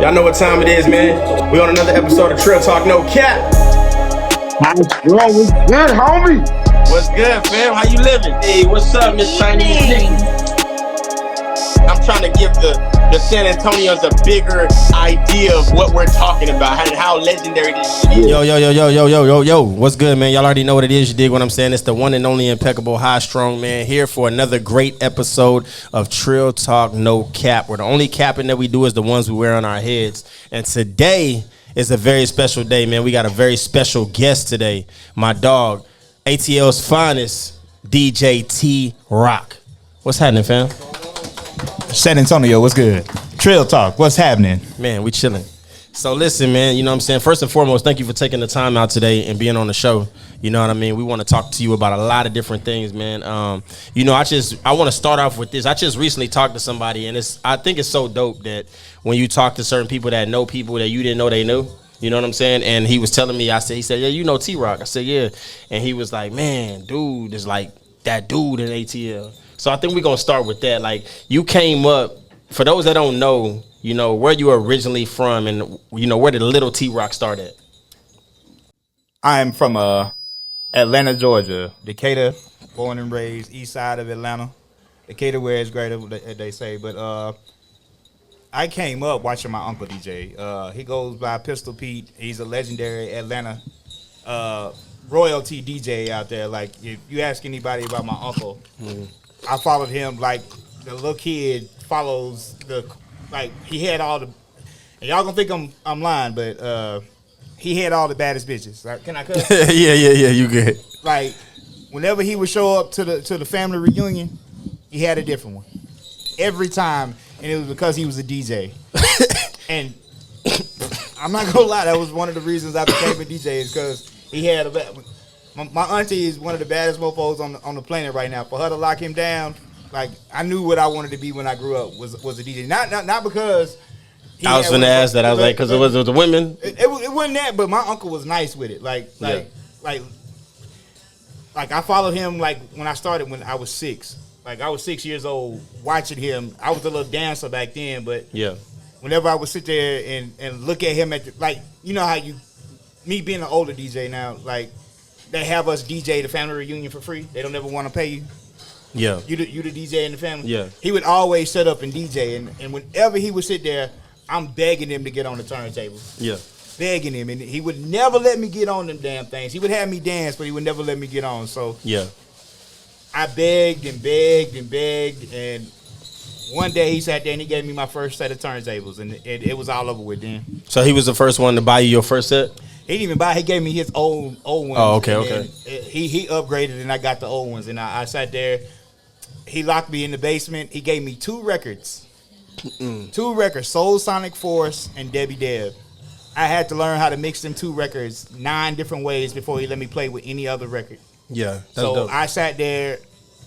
Y'all know what time it is, man. We on another episode of Trill Talk No Cap. Highstrung, what's good, homie? What's good, fam? How you living? Hey, what's up, Miss Chinese Nikki? I'm trying to give the San Antonians a bigger idea of what we're talking about and how legendary this shit is. Yo. What's good, man? Y'all already know what it is. You dig what I'm saying? It's the one and only impeccable Highstrung, man, here for another great episode of Trill Talk No Cap, where the only capping that we do is the ones we wear on our heads. And today is a very special day, man. We got a very special guest today. My dog, ATL's finest, DJ TeeRock. What's happening, fam? San Antonio, what's good? Trill Talk, what's happening? Man, we chilling. So listen, man, you know what I'm saying? First and foremost, thank you for taking the time out today and being on the show. You know what I mean? We want to talk to you about a lot of different things, man. You know, I want to start off with this. I just recently talked to somebody, and I think it's so dope that when you talk to certain people that know people that you didn't know they knew, you know what I'm saying? And he was telling me, he said, yeah, you know TeeRock. I said, yeah. And he was like, man, dude is like that dude in ATL. So I think we're going to start with that. Like, you came up, for those that don't know, you know, where you originally from and, you know, where did little TeeRock start at? I am from Atlanta, Georgia. Decatur, born and raised, east side of Atlanta. Decatur where it's greater, they say. But I came up watching my uncle DJ. He goes by Pistol Pete. He's a legendary Atlanta royalty DJ out there. Like, if you ask anybody about my uncle, I followed him like the little kid follows he had all the, and y'all gonna think I'm lying, but he had all the baddest bitches. Like, can I cut? Yeah, you good. Like, whenever he would show up to the family reunion, he had a different one every time, and it was because he was a DJ. And I'm not gonna lie, that was one of the reasons I became a DJ, is because he had my auntie is one of the baddest mofos on the planet right now. For her to lock him down, like, I knew what I wanted to be when I grew up was a DJ. Not because I was gonna ask that. I was like, because it was the women. It wasn't that, but my uncle was nice with it. Like I followed him like when I started when I was 6. Like, I was 6 years old watching him. I was a little dancer back then, but yeah. Whenever I would sit there and look at him you know how me being an older DJ now, like, they have us DJ the family reunion for free. They don't ever want to pay you. Yeah. You the DJ in the family? Yeah. He would always set up and DJ, and whenever he would sit there, I'm begging him to get on the turntable. Yeah. Begging him, and he would never let me get on them damn things. He would have me dance, but he would never let me get on. So yeah. I begged, and one day he sat there and he gave me my first set of turntables, and it was all over with then. So he was the first one to buy you your first set? He didn't even buy. He gave me his old ones. Oh, okay. He upgraded, and I got the old ones. And I sat there. He locked me in the basement. He gave me 2 records. 2 records, Soul Sonic Force and Debbie Deb. I had to learn how to mix them 2 records 9 different ways before he let me play with any other record. Yeah, that's so dope. I sat there,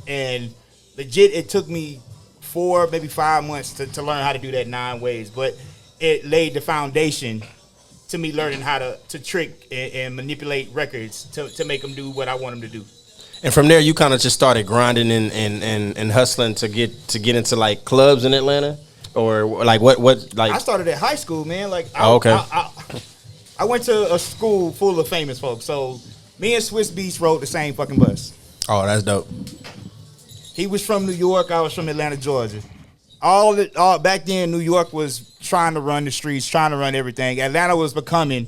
and legit, it took me 4, maybe 5 months to learn how to do that 9 ways. But it laid the foundation to me learning how to trick and manipulate records to make them do what I want them to do. And from there, you kind of just started grinding and hustling to get into like clubs in Atlanta, or like what like. I started at high school, man. Like, okay. I went to a school full of famous folks. So me and Swiss Beats rode the same fucking bus. Oh, that's dope. He was from New York. I was from Atlanta, Georgia. All back then, New York was trying to run the streets, trying to run everything. Atlanta was becoming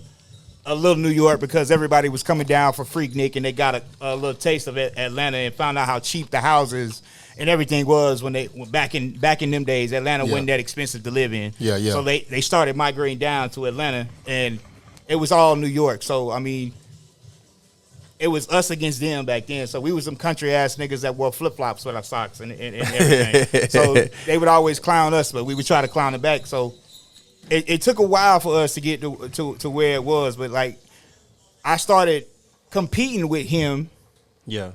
a little New York because everybody was coming down for Freaknik, and they got a little taste of Atlanta and found out how cheap the houses and everything was when they back in them days. Atlanta wasn't that expensive to live in. Yeah. So they started migrating down to Atlanta, and it was all New York. So I mean, it was us against them back then. So we was some country ass niggas that wore flip flops with our socks and everything. So they would always clown us, but we would try to clown them back. So it took a while for us to get to where it was. But like, I started competing with him. Yeah.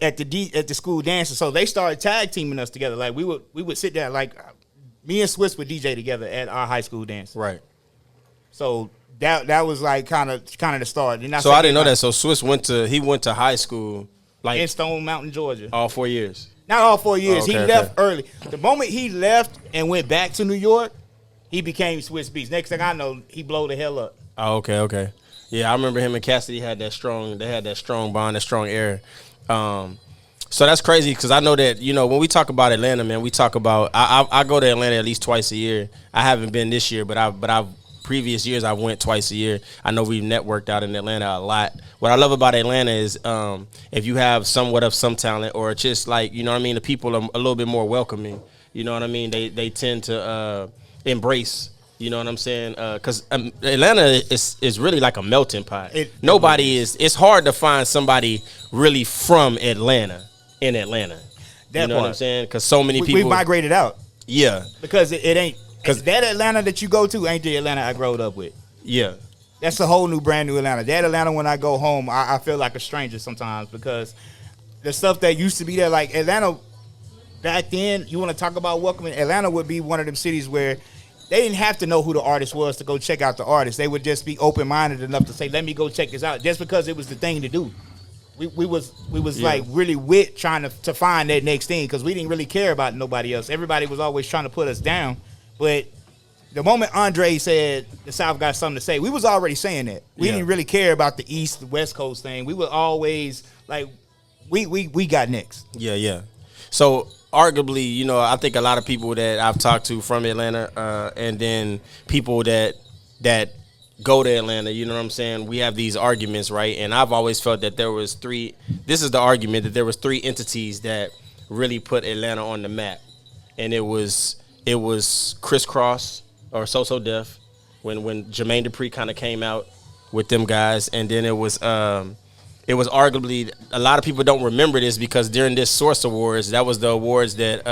At the school dances. So they started tag teaming us together. Like, we would sit there, like, me and Swiss would DJ together at our high school dance. Right. So that was like kind of the start. So I didn't know that. So Swiss went to high school like in Stone Mountain, Georgia. All 4 years. Not all 4 years. Oh, okay, he left early. The moment he left and went back to New York, he became Swiss Beats. Next thing I know, he blow the hell up. Oh, okay. Yeah, I remember him and Cassidy had that strong. They had that strong bond, that strong air. So that's crazy because I know that when we talk about Atlanta, man, we talk about. I go to Atlanta at least twice a year. I haven't been this year, but I've previous years I went twice a year. I know we've networked out in Atlanta a lot. What I love about Atlanta is if you have somewhat of some talent or just like the people are a little bit more welcoming. You know what I mean? They tend to embrace. You know what I'm saying? Because Atlanta is really like a melting pot. It's hard to find somebody really from Atlanta in Atlanta. You know what I'm saying? Because so many people. We migrated out. Yeah. Because it ain't. Because that Atlanta that you go to ain't the Atlanta I growed up with. Yeah. That's a whole new, brand new Atlanta. That Atlanta, when I go home, I feel like a stranger sometimes because the stuff that used to be there, like Atlanta back then, you want to talk about welcoming, Atlanta would be one of them cities where they didn't have to know who the artist was to go check out the artist. They would just be open-minded enough to say, let me go check this out, just because it was the thing to do. We was like really trying to find that next thing because we didn't really care about nobody else. Everybody was always trying to put us down. But the moment Andre said the South got something to say, we was already saying that. We didn't really care about the East, the West Coast thing. We were always like, we got next. Yeah. So arguably, I think a lot of people that I've talked to from Atlanta, and then people that go to Atlanta, you know what I'm saying? We have these arguments, right? And I've always felt that there was three. This is the argument that there was three entities that really put Atlanta on the map, and it was Crisscross or So Def when Jermaine Dupri kind of came out with them guys, and then it was arguably, a lot of people don't remember this because during this Source Awards, that was the awards that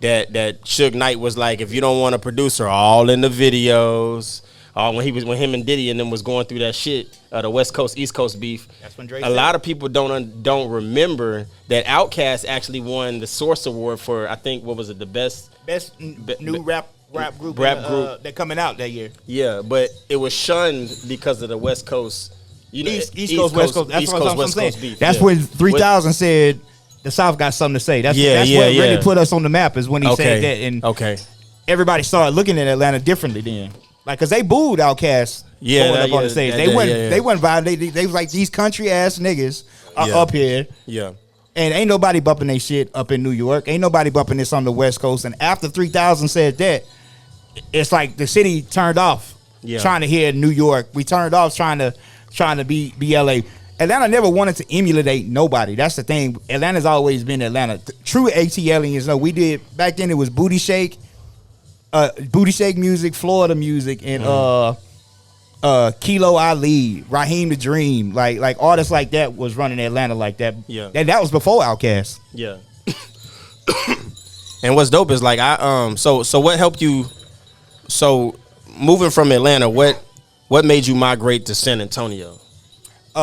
Suge Knight was like, if you don't want a producer, all in the videos. When him and Diddy and them was going through that shit, the West Coast East Coast beef. That's when Drake said. A lot of people don't remember that Outkast actually won the Source Award for, I think, what was it, the best new rap group that coming out that year. Yeah, but it was shunned because of the West Coast. East Coast, West Coast. That's what I'm saying. Beef, that's when 3000 said the South got something to say. That's what really put us on the map is when he said that. And everybody started looking at Atlanta differently then. Like, cause they booed Outkast going up on the stage. They wasn't violent. They was like, these country ass niggas are up here. Yeah. And ain't nobody bumping their shit up in New York. Ain't nobody bumping this on the West Coast. And after 3000 said that, it's like the city turned off trying to hear New York. We turned off trying to be LA. Atlanta never wanted to emulate nobody. That's the thing. Atlanta's always been Atlanta. True ATLians know we did back then. It was Booty Shake music, Florida music, and Kilo Ali, Raheem the Dream, like artists like that was running Atlanta like that. Yeah, that was before Outkast. Yeah. And what's dope is like so what helped you? So moving from Atlanta, what made you migrate to San Antonio?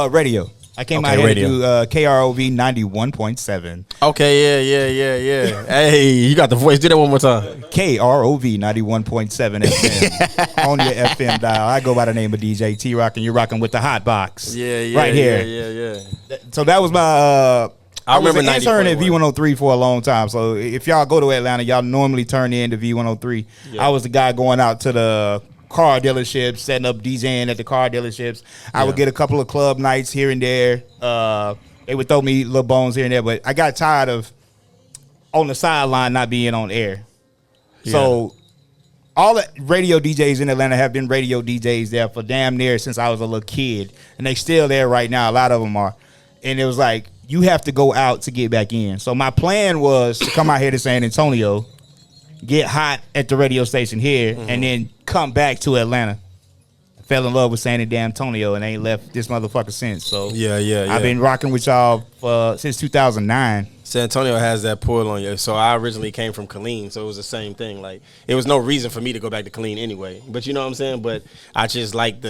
Radio. I came out here to do KROV 91.7. Okay, yeah. Hey, you got the voice. Do that one more time. KROV 91.7 FM on your FM dial. I go by the name of DJ TeeRock, and you're rocking with the hot box. Yeah. Right here. Yeah. So that was my. I was remember an intern at V103 for a long time. So if y'all go to Atlanta, y'all normally turn in to V103. Yeah. I was the guy going out to the car dealerships, setting up DJing at the car dealerships. I would get a couple of club nights here and there. They would throw me little bones here and there, but I got tired of on the sideline not being on air. Yeah. So all the radio DJs in Atlanta have been radio DJs there for damn near since I was a little kid, and they still there right now. A lot of them are, and it was like you have to go out to get back in. So my plan was to come out here to San Antonio, get hot at the radio station here, and then come back to Atlanta. Fell in love with San Antonio and ain't left this motherfucker since. So yeah. I've been rocking with y'all since 2009. San Antonio has that pull on you. So I originally came from Killeen, so it was the same thing. Like, it was no reason for me to go back to Killeen anyway. But you know what I'm saying? But I just like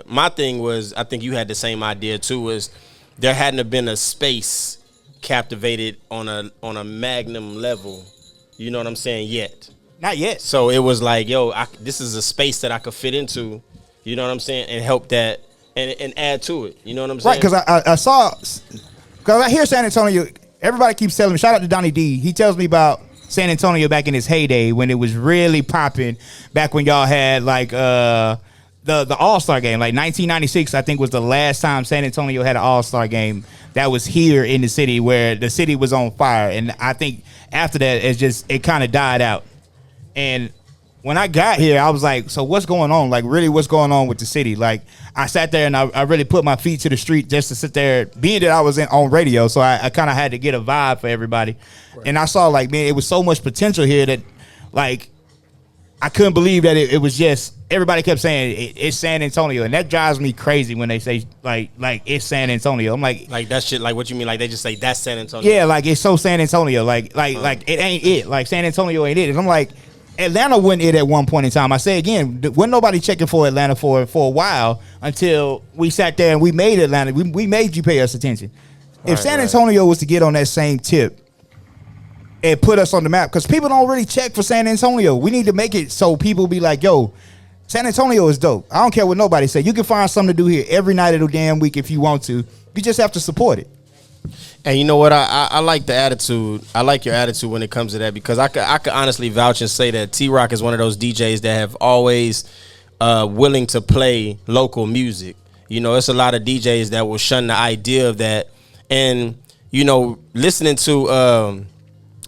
my thing was, I think you had the same idea too, was there hadn't have been a space captivated on a magnum level. You know what I'm saying? Yet. Not yet. So it was like, yo, this is a space that I could fit into, you know what I'm saying, and help that and add to it. You know what I'm saying? Right, because I hear San Antonio, everybody keeps telling me, shout out to Donnie D. He tells me about San Antonio back in its heyday when it was really popping. Back when y'all had like the All-Star game, like 1996, I think was the last time San Antonio had an All-Star game that was here in the city, where the city was on fire. And I think after that, it kind of died out. And when I got here, I was like, so what's going on? Like, really, what's going on with the city? Like, I sat there and I really put my feet to the street just to sit there, being that I was on radio, so I kind of had to get a vibe for everybody. Right. And I saw, like, man, it was so much potential here that, like, I couldn't believe that it was just, everybody kept saying it's San Antonio, and that drives me crazy when they say, like it's San Antonio. I'm like that shit, like, what you mean? Like, they just say that's San Antonio? Yeah, like, it's so San Antonio. Like it ain't it. Like, San Antonio ain't it. And I'm like, Atlanta wasn't it at one point in time. I say again, wasn't nobody checking for Atlanta for a while until we sat there and we made Atlanta. We made you pay us attention. If San Antonio was to get on that same tip and put us on the map, because people don't really check for San Antonio. We need to make it so people be like, yo, San Antonio is dope. I don't care what nobody say. You can find something to do here every night of the damn week if you want to. You just have to support it. And you know what? I like the attitude. I like your attitude when it comes to that, because I could honestly vouch and say that TeeRock is one of those DJs that have always willing to play local music. You know, it's a lot of DJs that will shun the idea of that. And, you know, listening to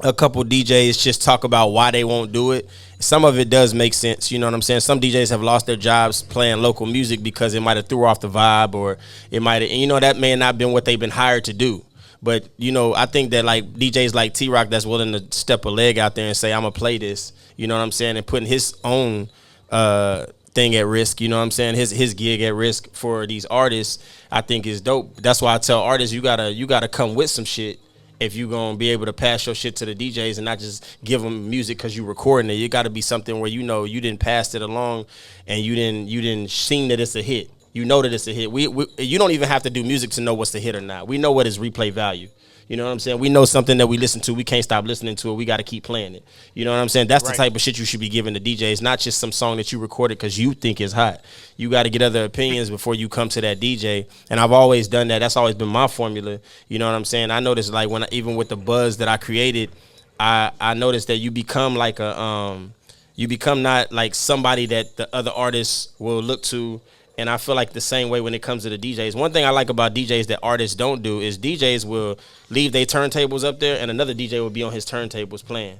a couple DJs just talk about why they won't do it, some of it does make sense. You know what I'm saying? Some DJs have lost their jobs playing local music because it might have threw off the vibe, or it might have, you know, that may not have been what they've been hired to do. But, you know, I think that, like, DJs like TeeRock that's willing to step a leg out there and say, I'm going to play this, you know what I'm saying, and putting his own thing at risk, you know what I'm saying, his gig at risk for these artists, I think is dope. That's why I tell artists, you gotta come with some shit if you gonna be able to pass your shit to the DJs and not just give them music because you recording it. You got to be something where, you know, you didn't pass it along and you didn't sing that it's a hit. You know that it's a hit. You don't even have to do music to know what's the hit or not. We know what is replay value. You know what I'm saying? We know something that we listen to. We can't stop listening to it. We got to keep playing it. You know what I'm saying? That's right. The type of shit you should be giving the DJs, not just some song that you recorded because you think is hot. You got to get other opinions before you come to that DJ. And I've always done that. That's always been my formula. You know what I'm saying? I noticed, like, even with the buzz that I created, I noticed that you become like you become not like somebody that the other artists will look to. And I feel like the same way when it comes to the DJs. One thing I like about DJs that artists don't do is DJs will leave their turntables up there and another DJ will be on his turntables playing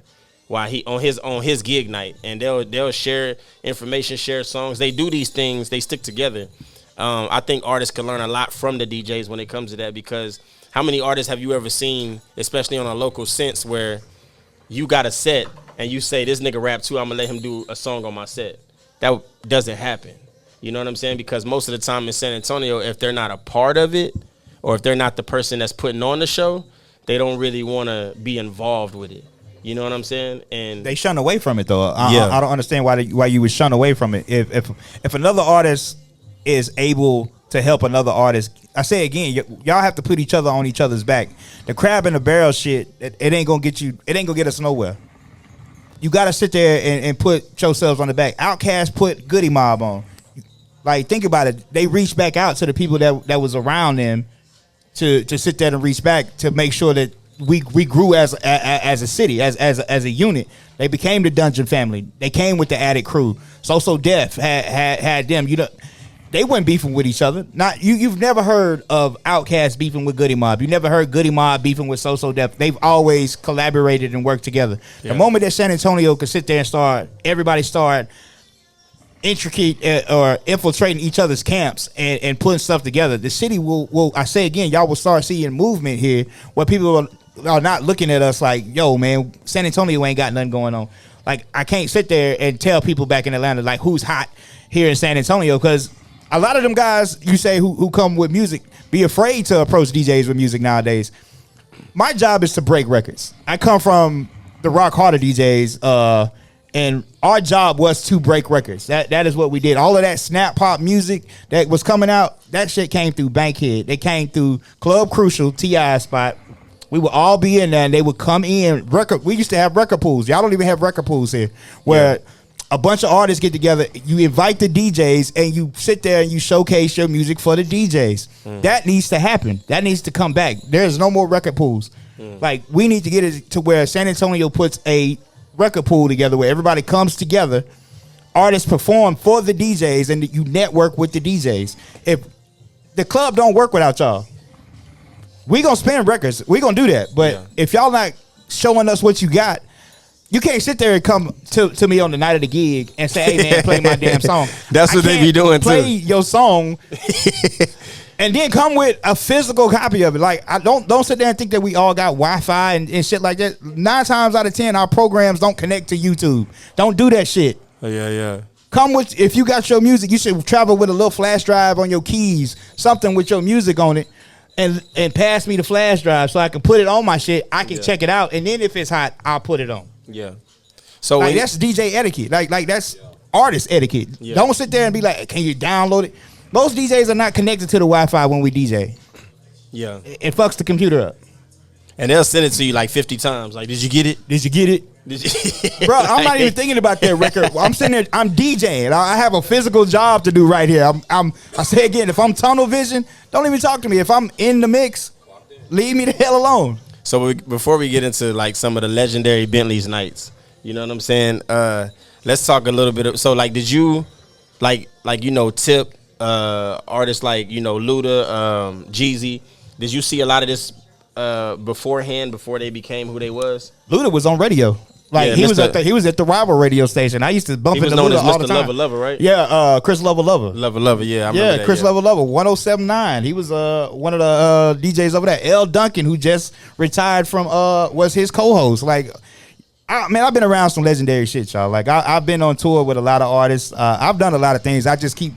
while he on his gig night. And they'll share information, share songs. They do these things. They stick together. I think artists can learn a lot from the DJs when it comes to that, because how many artists have you ever seen, especially on a local sense, where you got a set and you say, this nigga rap too, I'm going to let him do a song on my set? That doesn't happen. You know what I'm saying? Because most of the time in San Antonio, if they're not a part of it, or if they're not the person that's putting on the show, they don't really want to be involved with it. You know what I'm saying? And they shun away from it, though. I don't understand why you would shun away from it. If another artist is able to help another artist, I say again, y'all have to put each other on each other's back. The crab in the barrel shit, it ain't gonna get you. It ain't gonna get us nowhere. You gotta sit there and put yourselves on the back. Outkast put Goody Mob on. Like, think about it. They reached back out to the people that was around them to sit there and reach back to make sure that we grew as a city, as a unit. They became the Dungeon family. They came with the Attic crew. So Def had them. You know, they weren't beefing with each other. Not you've never heard of Outkast beefing with Goody Mob. You never heard Goody Mob beefing with So Def. They've always collaborated and worked together. Yeah. The moment that San Antonio could sit there and everybody start intricate or infiltrating each other's camps and putting stuff together, the city will I say again, y'all will start seeing movement here where people are not looking at us like, yo, man, San Antonio ain't got nothing going on. Like, I can't sit there and tell people back in Atlanta like who's hot here in San Antonio, because a lot of them guys you say who come with music be afraid to approach DJs with music nowadays. My job is to break records. I come from the rock harder DJs, and our job was to break records. That is what we did. All of that snap pop music that was coming out, that shit came through Bankhead. They came through Club Crucial, T.I. spot. We would all be in there, and they would come in. We used to have record pools. Y'all don't even have record pools here. Where a bunch of artists get together, you invite the DJs, and you sit there and you showcase your music for the DJs. That needs to happen. That needs to come back. There's no more record pools. Like, we need to get it to where San Antonio puts a record pool together where everybody comes together, artists perform for the DJs, and you network with the DJs. If the club don't work without y'all, we gonna spend records. We gonna do that. But if y'all not showing us what you got, you can't sit there and come to me on the night of the gig and say, "Hey man, play my damn song." That's what they be doing play too. Your song, and then come with a physical copy of it. Like, I don't sit there and think that we all got Wi-Fi and shit like that. 9 times out of 10, our programs don't connect to YouTube. Don't do that shit. Yeah. Come with, if you got your music, you should travel with a little flash drive on your keys, something with your music on it, and pass me the flash drive so I can put it on my shit. I can check it out, and then if it's hot, I'll put it on. Yeah. So like, that's DJ etiquette. Like that's artist etiquette. Yeah. Don't sit there and be like, "Can you download it?" Most DJs are not connected to the Wi-Fi when we DJ. Yeah. It fucks the computer up. And they'll send it to you like 50 times. Like, did you get it? Did you get it? Bro, I'm not even thinking about that record. I'm sitting there, I'm DJing. I have a physical job to do right here. I say again, if I'm tunnel vision, don't even talk to me. If I'm in the mix, leave me the hell alone. So before we get into like some of the legendary Bentley's nights, you know what I'm saying? Let's talk a little bit of, so like, did you like you know, Tip, artists like, you know, Luda, Jeezy, did you see a lot of this beforehand, before they became who they was? Luda was on radio. Like, he was at the rival radio station. I used to bump into Luda all the time. Lover Lover, right? Yeah, Chris Lover, yeah. I remember that, Chris Lover, 1079. He was one of the DJs over there. L. Duncan, who just retired from was his co-host. Like, I've been around some legendary shit, y'all. Like, I've been on tour with a lot of artists. I've done a lot of things. I just keep.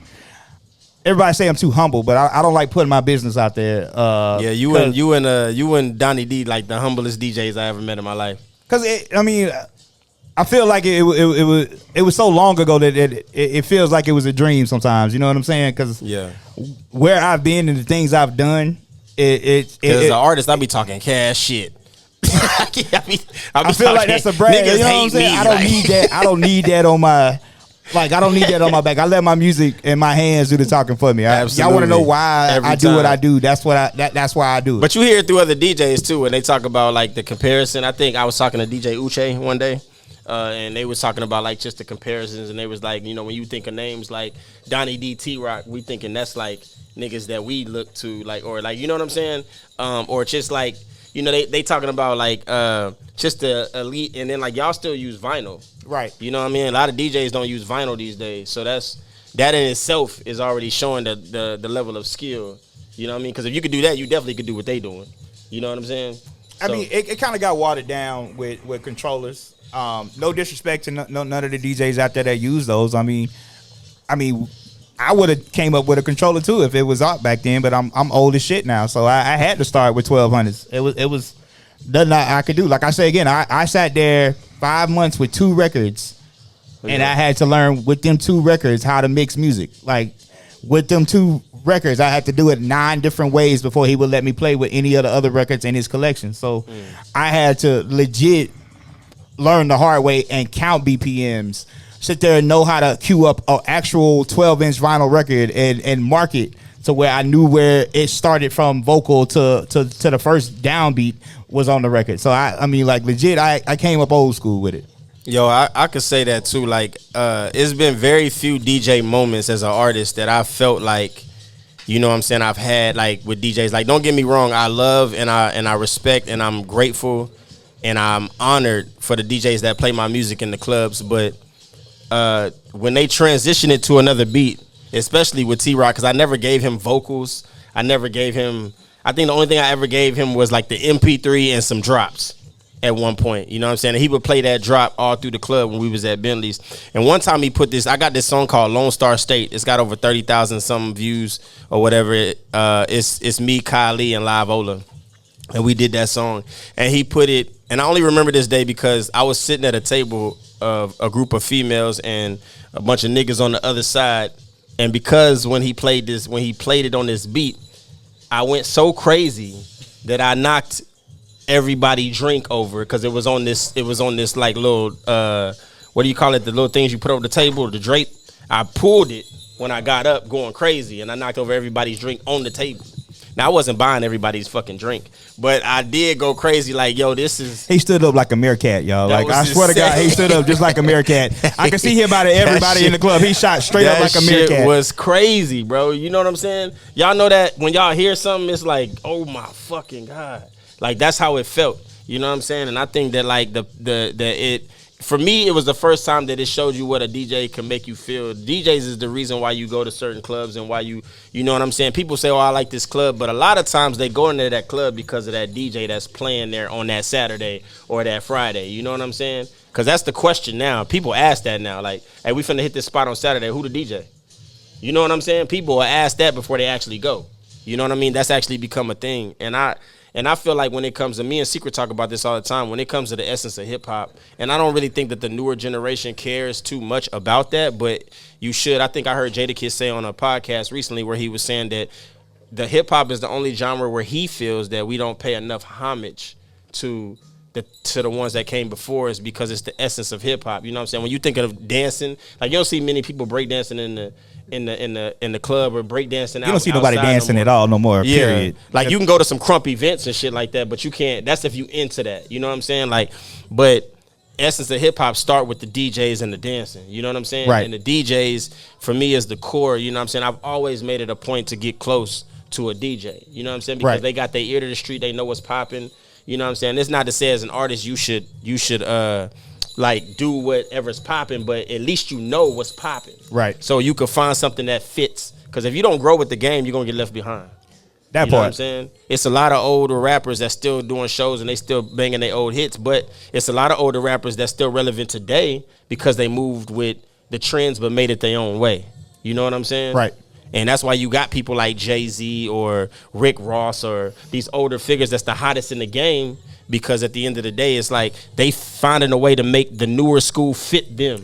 Everybody say I'm too humble, but I don't like putting my business out there. Yeah, you and Donnie D, like the humblest DJs I ever met in my life. Cause I feel like it was so long ago that it feels like it was a dream sometimes. You know what I'm saying? Cause where I've been and the things I've done, as an artist, I be talking cash shit. I feel like that's a brand. You know what I'm saying? I don't need that. I don't need that on my. Like, I don't need that on my back. I let my music and my hands do the talking for me. Y'all want to know why I do what I do? That's why I do it. But you hear it through other DJs too, when they talk about like the comparison. I think I was talking to DJ Uche one day, and they was talking about like just the comparisons, and they was like, you know, when you think of names like Donnie D, TeeRock, we thinking that's like niggas that we look to, like, or like, you know what I'm saying, or just like, you know, they talking about like just the elite, and then like y'all still use vinyl. Right. You know what I mean? A lot of DJs don't use vinyl these days. So that in itself is already showing the level of skill. You know what I mean? Because if you could do that, you definitely could do what they doing. You know what I'm saying? I mean, it kind of got watered down with controllers. No disrespect to none of the DJs out there that use those. I mean, I would have came up with a controller too if it was out back then, but I'm old as shit now. So I had to start with 1200s. It was nothing I could do. Like I say again, I sat there 5 months with 2 records, and I had to learn with them 2 records how to mix music. Like, with them 2 records, I had to do it 9 different ways before he would let me play with any of the other records in his collection. So I had to legit learn the hard way and count BPMs, sit there and know how to cue up an actual 12-inch vinyl record and mark it to where I knew where it started from vocal to the first downbeat was on the record. So I mean, like, legit, I came up old school with it. Yo, I could say that too. Like, it's been very few DJ moments as an artist that I felt like, you know what I'm saying, I've had like with DJs. Like, don't get me wrong, I love and I respect and I'm grateful and I'm honored for the DJs that play my music in the clubs. But when they transition it to another beat, especially with TeeRock, because I never gave him vocals. I think the only thing I ever gave him was like the MP3 and some drops at one point. You know what I'm saying? And he would play that drop all through the club when we was at Bentley's. And one time he put this, I got this song called Lone Star State. It's got over 30,000 some views or whatever. It's me, Kylie, and Live Ola. And we did that song. And he put it, and I only remember this day because I was sitting at a table of a group of females and a bunch of niggas on the other side. And because when he played it on this beat, I went so crazy that I knocked everybody drink over because it was on this like little what do you call it? The little things you put over the table, the drape. I pulled it when I got up, going crazy, and I knocked over everybody's drink on the table. Now, I wasn't buying everybody's fucking drink, but I did go crazy like, yo, this is... He stood up like a meerkat, y'all. Like, I swear to God, he stood up just like a meerkat. I can see him out of everybody in the club. He shot straight up like a meerkat. That shit was crazy, bro. You know what I'm saying? Y'all know that when y'all hear something, it's like, oh my fucking God. Like, that's how it felt. You know what I'm saying? And I think that, like, for me, it was the first time that it showed you what a DJ can make you feel. DJs is the reason why you go to certain clubs and why you know what I'm saying? People say, oh, I like this club, but a lot of times they go into that club because of that DJ that's playing there on that Saturday or that Friday. You know what I'm saying? Because that's the question now. People ask that now. Like, hey, we finna hit this spot on Saturday. Who the DJ? You know what I'm saying? People will ask that before they actually go. You know what I mean? That's actually become a thing. And I feel like when it comes to me and Secret talk about this all the time, when it comes to the essence of hip hop, and I don't really think that the newer generation cares too much about that, but you should. I think I heard Jadakiss say on a podcast recently where he was saying that the hip hop is the only genre where he feels that we don't pay enough homage to the ones that came before us because it's the essence of hip hop. You know what I'm saying? When you think of dancing, like you don't see many people break dancing in the club or break dancing. You don't see nobody dancing at all no more. Yeah. Period. Like you can go to some crump events and shit like that, but you can't. That's if you into that. You know what I'm saying? Like, but essence of hip hop start with the DJs and the dancing. You know what I'm saying? Right. And the DJs for me is the core. You know what I'm saying? I've always made it a point to get close to a DJ. You know what I'm saying? Because they got their ear to the street. They know what's popping. You know what I'm saying? It's not to say as an artist you should like do whatever's popping, but at least you know what's popping. Right. So you can find something that fits. Because if you don't grow with the game, you're gonna get left behind. That you know part. what I'm saying? It's a lot of older rappers that's still doing shows and they still banging their old hits, but it's a lot of older rappers that's still relevant today because they moved with the trends but made it their own way. You know what I'm saying? Right. And that's why you got people like Jay-Z or Rick Ross or these older figures that's the hottest in the game, because at the end of the day, it's like they finding a way to make the newer school fit them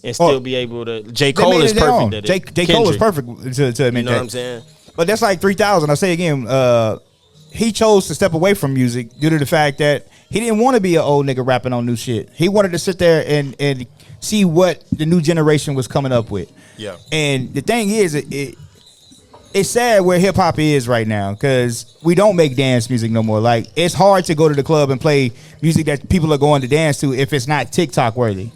and still be able to. J. Cole is perfect at it. J. Cole is perfect to admit that. You know what I'm saying? But that's like 3,000. I say again, he chose to step away from music due to the fact that he didn't want to be an old nigga rapping on new shit. He wanted to sit there and see what the new generation was coming up with. Yeah. And the thing is, it's sad where hip hop is right now because we don't make dance music no more. Like, it's hard to go to the club and play music that people are going to dance to if it's not TikTok worthy.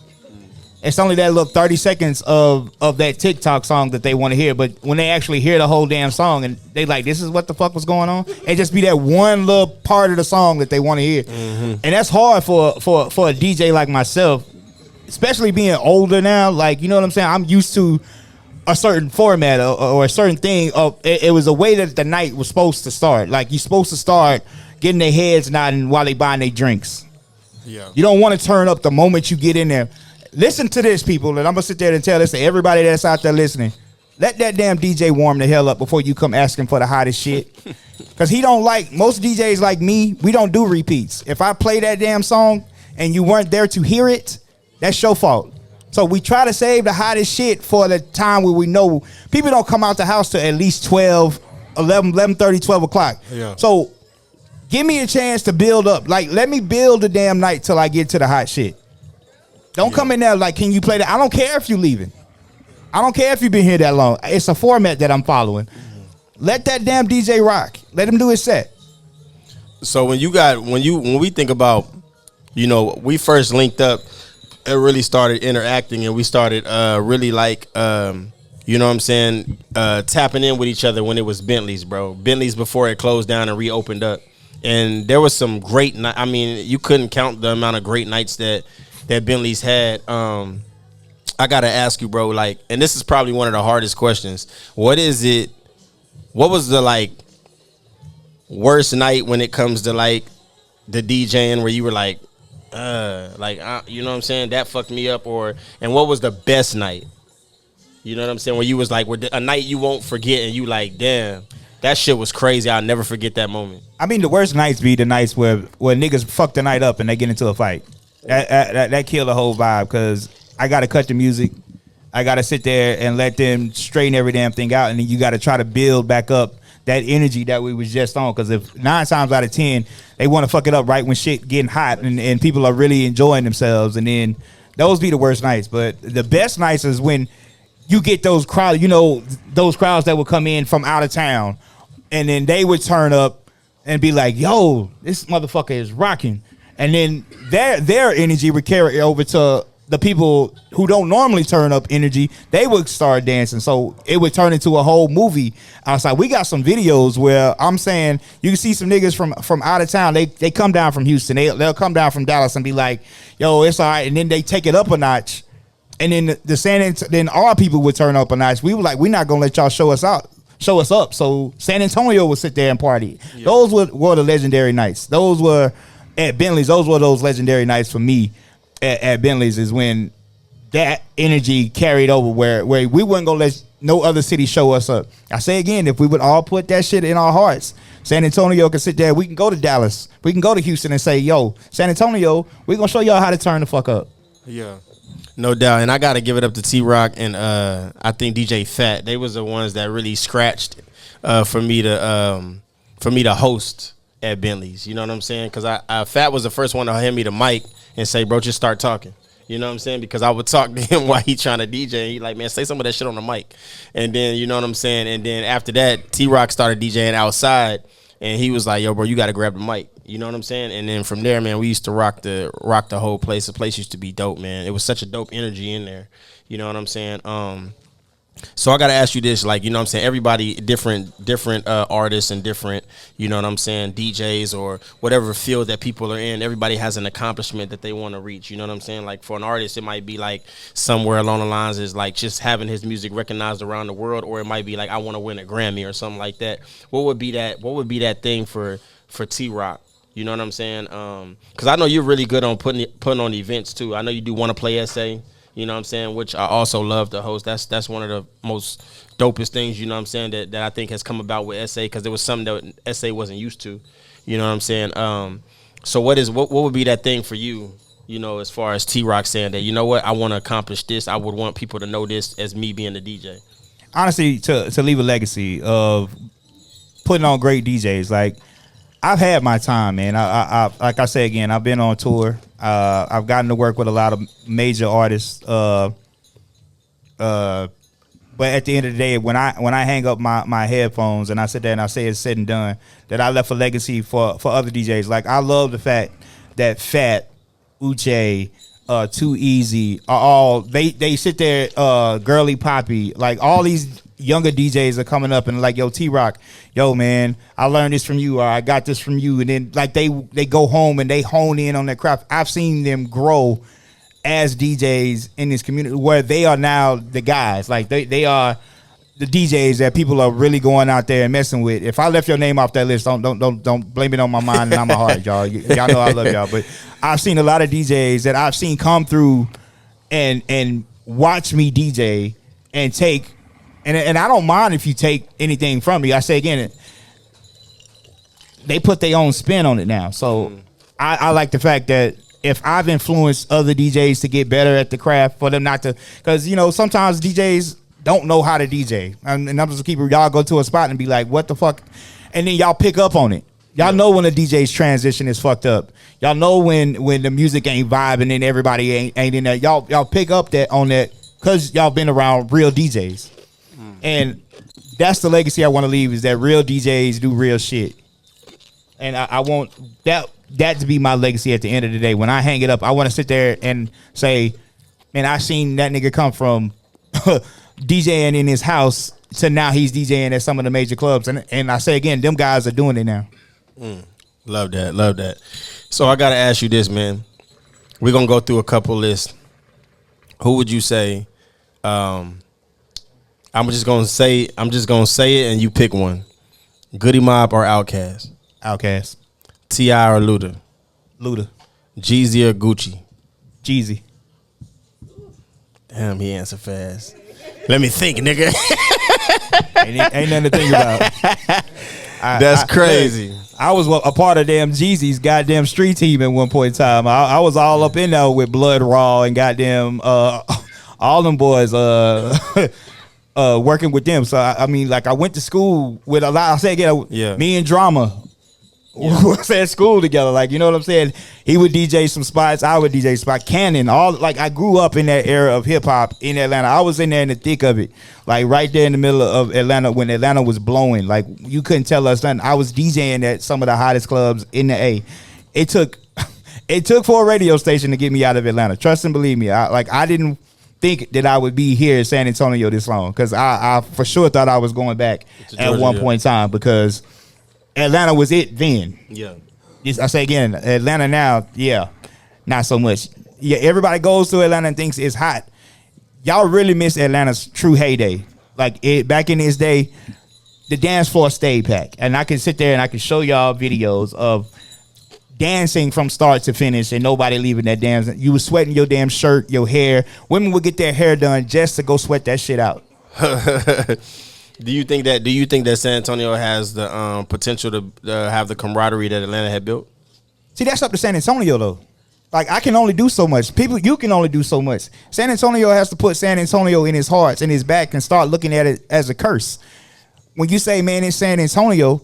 It's only that little 30 seconds of that TikTok song that they want to hear. But when they actually hear the whole damn song and they like, this is what the fuck was going on, it just be that one little part of the song that they want to hear. Mm-hmm. And that's hard for a DJ like myself, especially being older now. Like, you know what I'm saying? I'm used to a certain format or a certain thing. It was a way that the night was supposed to start. Like, you're supposed to start getting their heads nodding while they buying their drinks. Yeah. You don't want to turn up the moment you get in there. Listen to this, people, and I'm going to sit there and tell this to everybody that's out there listening. Let that damn DJ warm the hell up before you come asking for the hottest shit. Because he don't like, most DJs like me, we don't do repeats. If I play that damn song and you weren't there to hear it, that's your fault. So we try to save the hottest shit for the time where we know people don't come out the house till at least 12, 11:30, 12 o'clock. Yeah. So give me a chance to build up. Like, let me build the damn night till I get to the hot shit. Don't come in there like, can you play that? I don't care if you're leaving. I don't care if you've been here that long. It's a format that I'm following. Let that damn DJ rock. Let him do his set. So when we think about, you know, we first linked up and really started interacting, and we started really like, you know what I'm saying, tapping in with each other when it was Bentley's, bro. Bentley's before it closed down and reopened up. And there was some great nights. I mean, you couldn't count the amount of great nights that Bentley's had. I gotta ask you, bro, like, and this is probably one of the hardest questions. What was the like worst night when it comes to like the DJing where you were like, you know what I'm saying, that fucked me up? And what was the best night? You know what I'm saying, where you was like, a night you won't forget and you like, damn, that shit was crazy, I'll never forget that moment. I mean, the worst nights be the nights where niggas fuck the night up and they get into a fight. That kill the whole vibe, because I got to cut the music. I got to sit there and let them straighten every damn thing out, and then you got to try to build back up that energy that we was just on, because if 9 times out of 10 they want to fuck it up right when shit getting hot and people are really enjoying themselves, and then Those be the worst nights. But the best nights is when you get those crowds, you know, those crowds that would come in from out of town, and then they would turn up and be like, yo, this motherfucker is rocking. And then their energy would carry over to the people who don't normally turn up energy. They would start dancing. So it would turn into a whole movie outside. We got some videos where I'm saying you can see some niggas from out of town. They come down from Houston. They'll come down from Dallas and be like, yo, it's all right. And then they take it up a notch. And then then our people would turn up a notch. We were like, we're not gonna let y'all show us up. So San Antonio would sit there and party. Yeah. Those were the legendary nights. Those were at Bentley's. Those were those legendary nights for me at Bentley's, is when that energy carried over where we weren't gonna let no other city show us up. I say again, if we would all put that shit in our hearts, San Antonio can sit there. We can go to Dallas. We can go to Houston and say, yo, San Antonio, we're gonna show y'all how to turn the fuck up. Yeah. No doubt. And I got to give it up to TeeRock and I think DJ Fat. They was the ones that really scratched for me to host at Bentley's. You know what I'm saying? Because Fat was the first one to hand me the mic and say, bro, just start talking. You know what I'm saying? Because I would talk to him while he trying to DJ. And he like, man, say some of that shit on the mic. And then, you know what I'm saying? And then after that, TeeRock started DJing outside. And he was like, yo, bro, you got to grab the mic. You know what I'm saying? And then from there, man, we used to rock the whole place. The place used to be dope, man. It was such a dope energy in there. You know what I'm saying? So I got to ask you this, like, you know what I'm saying? Everybody, different artists and different, you know what I'm saying, DJs or whatever field that people are in, everybody has an accomplishment that they want to reach. You know what I'm saying? Like, for an artist, it might be like somewhere along the lines is like just having his music recognized around the world, or it might be like, I want to win a Grammy or something like that. What would be that thing for TeeRock? You know what I'm saying? Because I know you're really good on putting on events too. I know you do Want to Play SA. You know what I'm saying? Which I also love to host. That's one of the most dopest things, you know what I'm saying, that I think has come about with SA, because there was something that SA wasn't used to. You know what I'm saying? So what would be that thing for you, you know, as far as TeeRock saying that, you know what, I want to accomplish this. I would want people to know this as me being the DJ. Honestly, to leave a legacy of putting on great DJs. Like, I've had my time, man. I like I say again, I've been on tour. I've gotten to work with a lot of major artists. But at the end of the day, when I hang up my headphones and I sit there and I say it's said and done, that I left a legacy for other DJs. Like, I love the fact that Fat, Uche, Too Easy are all they sit there, Girly Poppy, like all these younger DJs are coming up and like, yo, TeeRock, yo, man, I learned this from you, or I got this from you. And then like they go home and they hone in on their craft. I've seen them grow as DJs in this community where they are now the guys. Like they are the DJs that people are really going out there and messing with. If I left your name off that list, don't blame it on my mind and on my heart, y'all. Y'all know I love y'all. But I've seen a lot of DJs that I've seen come through and watch me DJ and take. And I don't mind if you take anything from me. I say again, they put their own spin on it now. So I like the fact that if I've influenced other DJs to get better at the craft, for them not to, because, you know, sometimes DJs don't know how to DJ. And I'm just keep y'all go to a spot and be like, what the fuck? And then y'all pick up on it. Y'all know when a DJ's transition is fucked up. Y'all know when the music ain't vibing and everybody ain't in there. Y'all pick up on that because y'all been around real DJs. And that's the legacy I want to leave, is that real DJs do real shit. And I want that to be my legacy at the end of the day. When I hang it up, I want to sit there and say, man, I seen that nigga come from DJing in his house to now he's DJing at some of the major clubs. And I say again, them guys are doing it now. Love that. So I got to ask you this, man. We're going to go through a couple lists. Who would you say, I'm just gonna say it, and you pick one. Goody Mob or Outkast? Outkast. T.I. or Luda? Luda. Jeezy or Gucci? Jeezy. Damn, he answered fast. Let me think, nigga. ain't nothing to think about. That's crazy. I was a part of damn Jeezy's goddamn street team at one point in time. I was all up in there with Blood Raw and goddamn all them boys working with them. So I mean, like, I went to school with a lot. I say again, me and Drama was at school together. Like, you know what I'm saying? He would DJ some spots. I would DJ spot. Cannon. I grew up in that era of hip hop in Atlanta. I was in there in the thick of it. Like right there in the middle of Atlanta when Atlanta was blowing. Like you couldn't tell us nothing. I was DJing at some of the hottest clubs in the A. It took for a radio station to get me out of Atlanta. Trust and believe me. I didn't think that I would be here in San Antonio this long because I for sure thought I was going back at one point in time because Atlanta was it then. Yeah. I say again, Atlanta now, yeah, not so much. Yeah, everybody goes to Atlanta and thinks it's hot. Y'all really miss Atlanta's true heyday. Like back in this day, the dance floor stayed packed. And I can sit there and I can show y'all videos of dancing from start to finish and nobody leaving that damn. You was sweating your damn shirt, your hair. Women would get their hair done just to go sweat that shit out. Do you think that San Antonio has the potential to have the camaraderie that Atlanta had built? See, that's up to San Antonio though. Like I can only do so much. You can only do so much. San Antonio has to put San Antonio in his hearts, in his back, and start looking at it as a curse. When you say, man, it's San Antonio,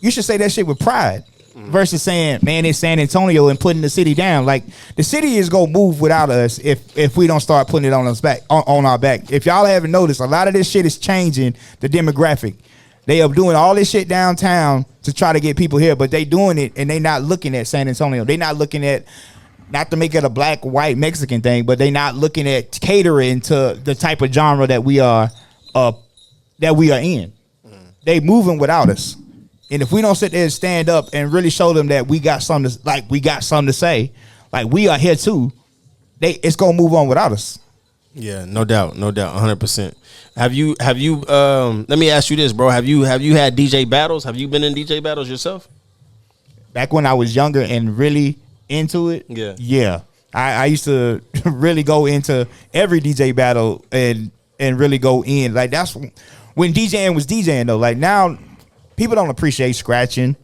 you should say that shit with pride. Versus saying, man, it's San Antonio and putting the city down. Like the city is gonna move without us if we don't start putting it on us back on our back. If y'all haven't noticed, a lot of this shit is changing the demographic. They are doing all this shit downtown to try to get people here, but they doing it and they not looking at San Antonio. They not looking at, not to make it a black, white, Mexican thing, but they not looking at catering to the type of genre that we are in. They moving without us. And if we don't sit there and stand up and really show them that we got something to say, like we are here too, it's gonna move on without us. Yeah, no doubt, 100%. Have you? Let me ask you this, bro. Have you had DJ battles? Have you been in DJ battles yourself? Back when I was younger and really into it, yeah. I used to really go into every DJ battle and really go in. Like that's when DJing was DJing though. Like now. People don't appreciate scratching.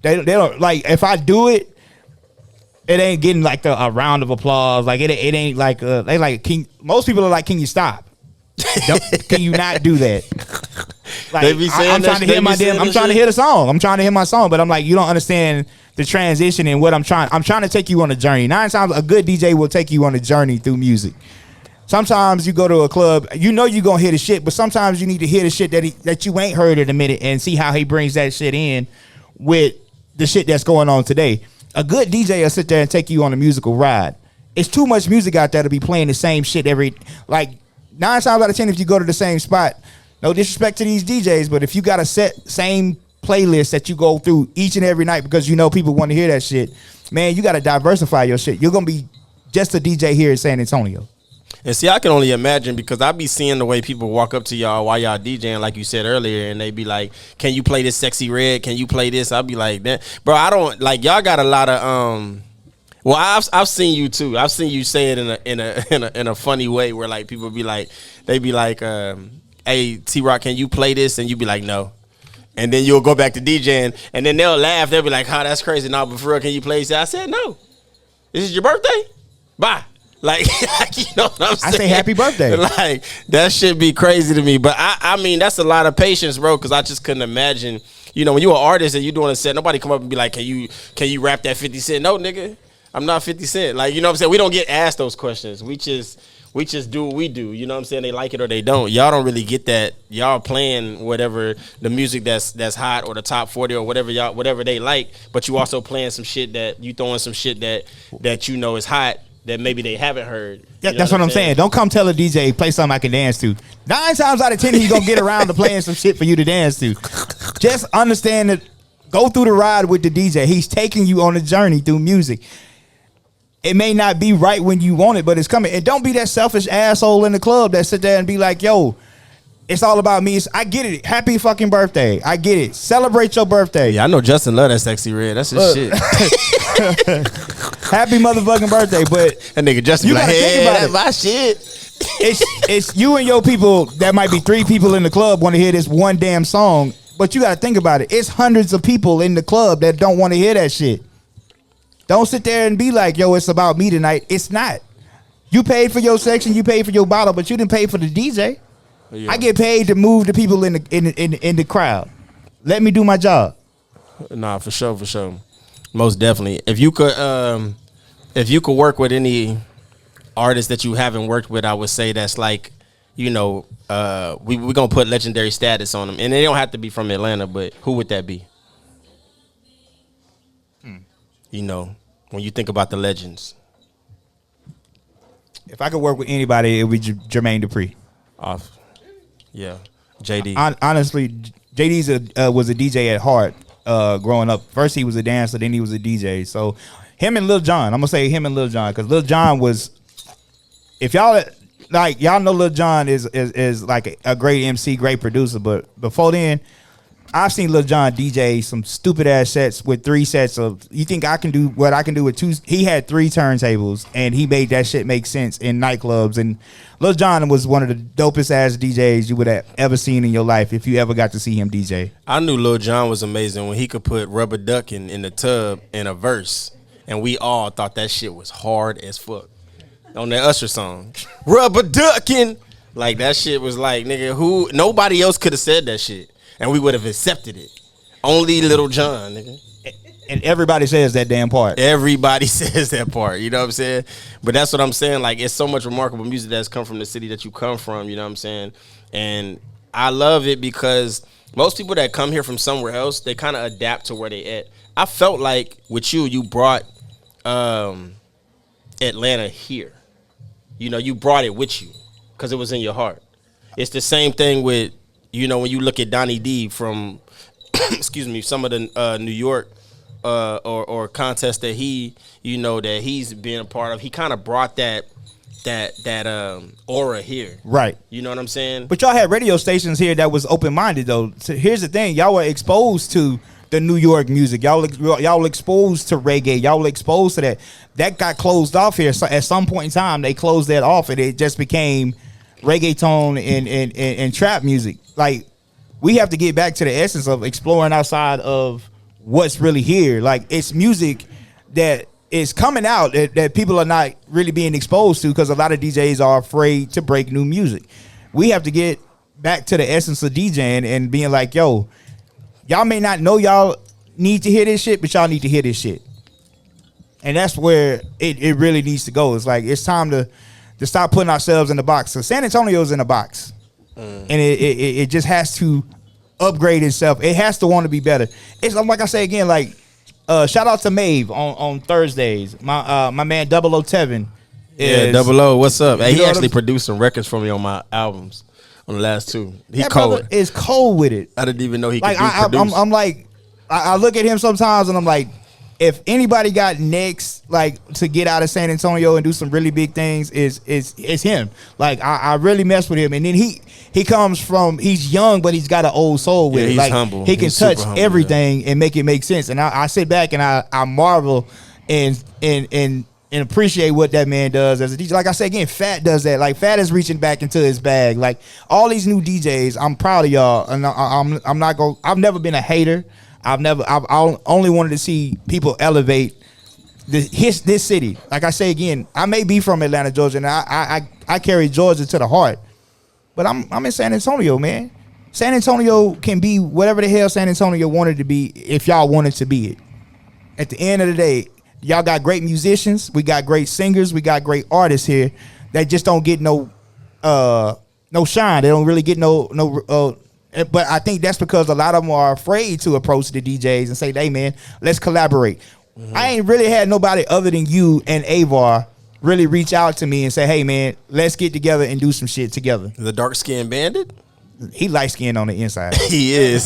They don't like if I do it, it ain't getting like a round of applause. Like it ain't like they like most people are like, can you stop? Can you not do that? Like they be saying I'm trying to hear I'm trying to hear the song. I'm trying to hear my song, but I'm like, you don't understand the transition and what I'm trying to take you on a journey. 9 times a good DJ will take you on a journey through music. Sometimes you go to a club, you know you're going to hear the shit, but sometimes you need to hear the shit that you ain't heard in a minute and see how he brings that shit in with the shit that's going on today. A good DJ will sit there and take you on a musical ride. It's too much music out there to be playing the same shit like 9 times out of 10 if you go to the same spot, no disrespect to these DJs, but if you got a same playlist that you go through each and every night because you know people want to hear that shit, man, you got to diversify your shit. You're going to be just a DJ here in San Antonio. And see, I can only imagine because I be seeing the way people walk up to y'all while y'all DJing, like you said earlier, and they be like, "Can you play this Sexy Red? Can you play this?" I'll be like, "Bro, I don't like y'all got a lot of Well, I've seen you too. I've seen you say it in a funny way where like people be like, they be like, "Hey, TeeRock, can you play this?" And you be like, "No." And then you'll go back to DJing, and then they'll laugh. They'll be like, "Oh, that's crazy." No, but for real, can you play this? I said, "No. This is your birthday. Bye." Like you know what I'm saying? I say happy birthday. Like that should be crazy to me. But I mean, that's a lot of patience, bro, because I just couldn't imagine, you know, when you're an artist and you doing a set, nobody come up and be like, can you rap that 50 Cent? No, nigga. I'm not 50 Cent. Like, you know what I'm saying? We don't get asked those questions. We just do what we do. You know what I'm saying? They like it or they don't. Y'all don't really get that. Y'all playing whatever the music that's hot or the top 40 or whatever they like, but you also playing some shit that you throwing some shit that you know is hot that maybe they haven't heard. That's what I'm saying. Don't come tell a DJ play something I can dance to. 9 times out of 10 he's gonna get around to playing some shit for you to dance to. Just understand that. Go through the ride with the DJ. He's taking you on a journey through music. It may not be right when you want it, but it's coming. And don't be that selfish asshole in the club that sit there and be like, yo, it's all about me. I get it. Happy fucking birthday. I get it. Celebrate your birthday. Yeah, I know Justin love that Sexy Red. That's his shit. Happy motherfucking birthday. But that nigga Justin you be like, hey, that's my shit. It's you and your people. That might be 3 people in the club want to hear this one damn song. But you got to think about it. It's hundreds of people in the club that don't want to hear that shit. Don't sit there and be like, yo, it's about me tonight. It's not. You paid for your section, you paid for your bottle, but you didn't pay for the DJ. Yeah. I get paid to move the people in the crowd. Let me do my job. Nah, for sure. Most definitely. If you could work with any artist that you haven't worked with, I would say that's like, we're gonna put legendary status on them, and they don't have to be from Atlanta, but who would that be? When you think about the legends. If I could work with anybody, it would be Jermaine Dupri. Off, yeah, JD. Honestly, JD was a DJ at heart growing up. First he was a dancer, then he was a DJ. So him and Lil Jon, I'm gonna say him and Lil Jon, because Lil Jon was, if y'all know Lil Jon is like a great MC, great producer, but before then, I've seen Lil Jon DJ some stupid ass sets with 3 sets of. You think I can do what I can do with 2? He had 3 turntables and he made that shit make sense in nightclubs. And Lil Jon was one of the dopest ass DJs you would have ever seen in your life if you ever got to see him DJ. I knew Lil Jon was amazing when he could put Rubber Duckin' in the tub in a verse, and we all thought that shit was hard as fuck on that Usher song. Rubber Duckin', like that shit was like, nigga, nobody else could have said that shit. And we would have accepted it. Only Lil Jon, nigga. And everybody says that damn part. Everybody says that part. You know what I'm saying? But that's what I'm saying. Like, it's so much remarkable music that's come from the city that you come from. You know what I'm saying? And I love it because most people that come here from somewhere else, they kind of adapt to where they at. I felt like with you brought Atlanta here. You brought it with you because it was in your heart. It's the same thing with, when you look at Donnie D from, excuse me, some of the New York or contests that that he's been a part of, he kind of brought that aura here. Right. You know what I'm saying? But y'all had radio stations here that was open-minded, though. So here's the thing. Y'all were exposed to the New York music. Y'all exposed to reggae. Y'all exposed to that. That got closed off here. So at some point in time, they closed that off, and it just became reggaeton and trap music. Like, we have to get back to the essence of exploring outside of what's really here. Like, it's music that is coming out that people are not really being exposed to because a lot of DJs are afraid to break new music. We have to get back to the essence of DJing and being like, yo, y'all may not know y'all need to hear this shit, but y'all need to hear this shit. And that's where it really needs to go. It's like, it's time to stop putting ourselves in the box. So San Antonio's in a box. And it just has to upgrade itself. It has to want to be better. It's like I say again, like, shout out to Maeve on Thursdays. My man 007. Yeah, 00. What's up? Hey, he actually produced some records for me on my albums, on the last 2. He's cold. Is cold with it. I didn't even know he could produce. I'm like, I look at him sometimes and I'm like, if anybody got next, like, to get out of San Antonio and do some really big things, is him. Like, I really mess with him. And then he comes from, he's young, but he's got an old soul with it. He's like, humble. He can He's touch humble, everything and make it make sense. And I sit back and I marvel and appreciate what that man does as a DJ. Like I said again, Fat does that. Like, Fat is reaching back into his bag. Like, all these new DJs, I'm proud of y'all. And I've never been a hater. I've only wanted to see people elevate this city. Like I say again, I may be from Atlanta, Georgia, and I carry Georgia to the heart, but I'm in San Antonio, man. San Antonio can be whatever the hell San Antonio wanted to be if y'all wanted to be it. At the end of the day, y'all got great musicians, we got great singers, we got great artists here that just don't get no shine. They don't really get no. But I think that's because a lot of them are afraid to approach the DJs and say, hey, man, let's collaborate. Mm-hmm. I ain't really had nobody other than you and Avar really reach out to me and say, hey, man, let's get together and do some shit together. The dark-skinned bandit? He light-skinned on the inside. He is.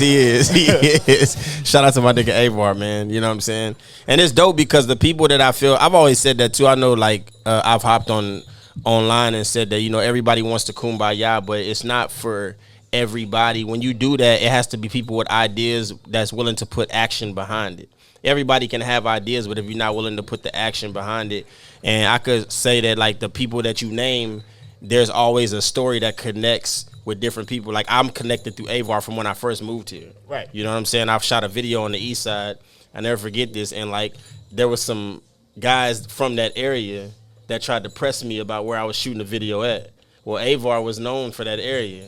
Shout out to my nigga Avar, man. You know what I'm saying? And it's dope because the people that I feel, I've always said that too. I know, like, I've hopped online and said that, everybody wants to kumbaya, but it's not for everybody. When you do that, it has to be people with ideas that's willing to put action behind it. Everybody can have ideas, but if you're not willing to put the action behind it, and I could say that, like, the people that you name, there's always a story that connects with different people. Like, I'm connected through Avar from when I first moved here. Right. You know what I'm saying? I've shot a video on the east side. I never forget this. And, like, there was some guys from that area that tried to press me about where I was shooting the video at. Well, Avar was known for that area.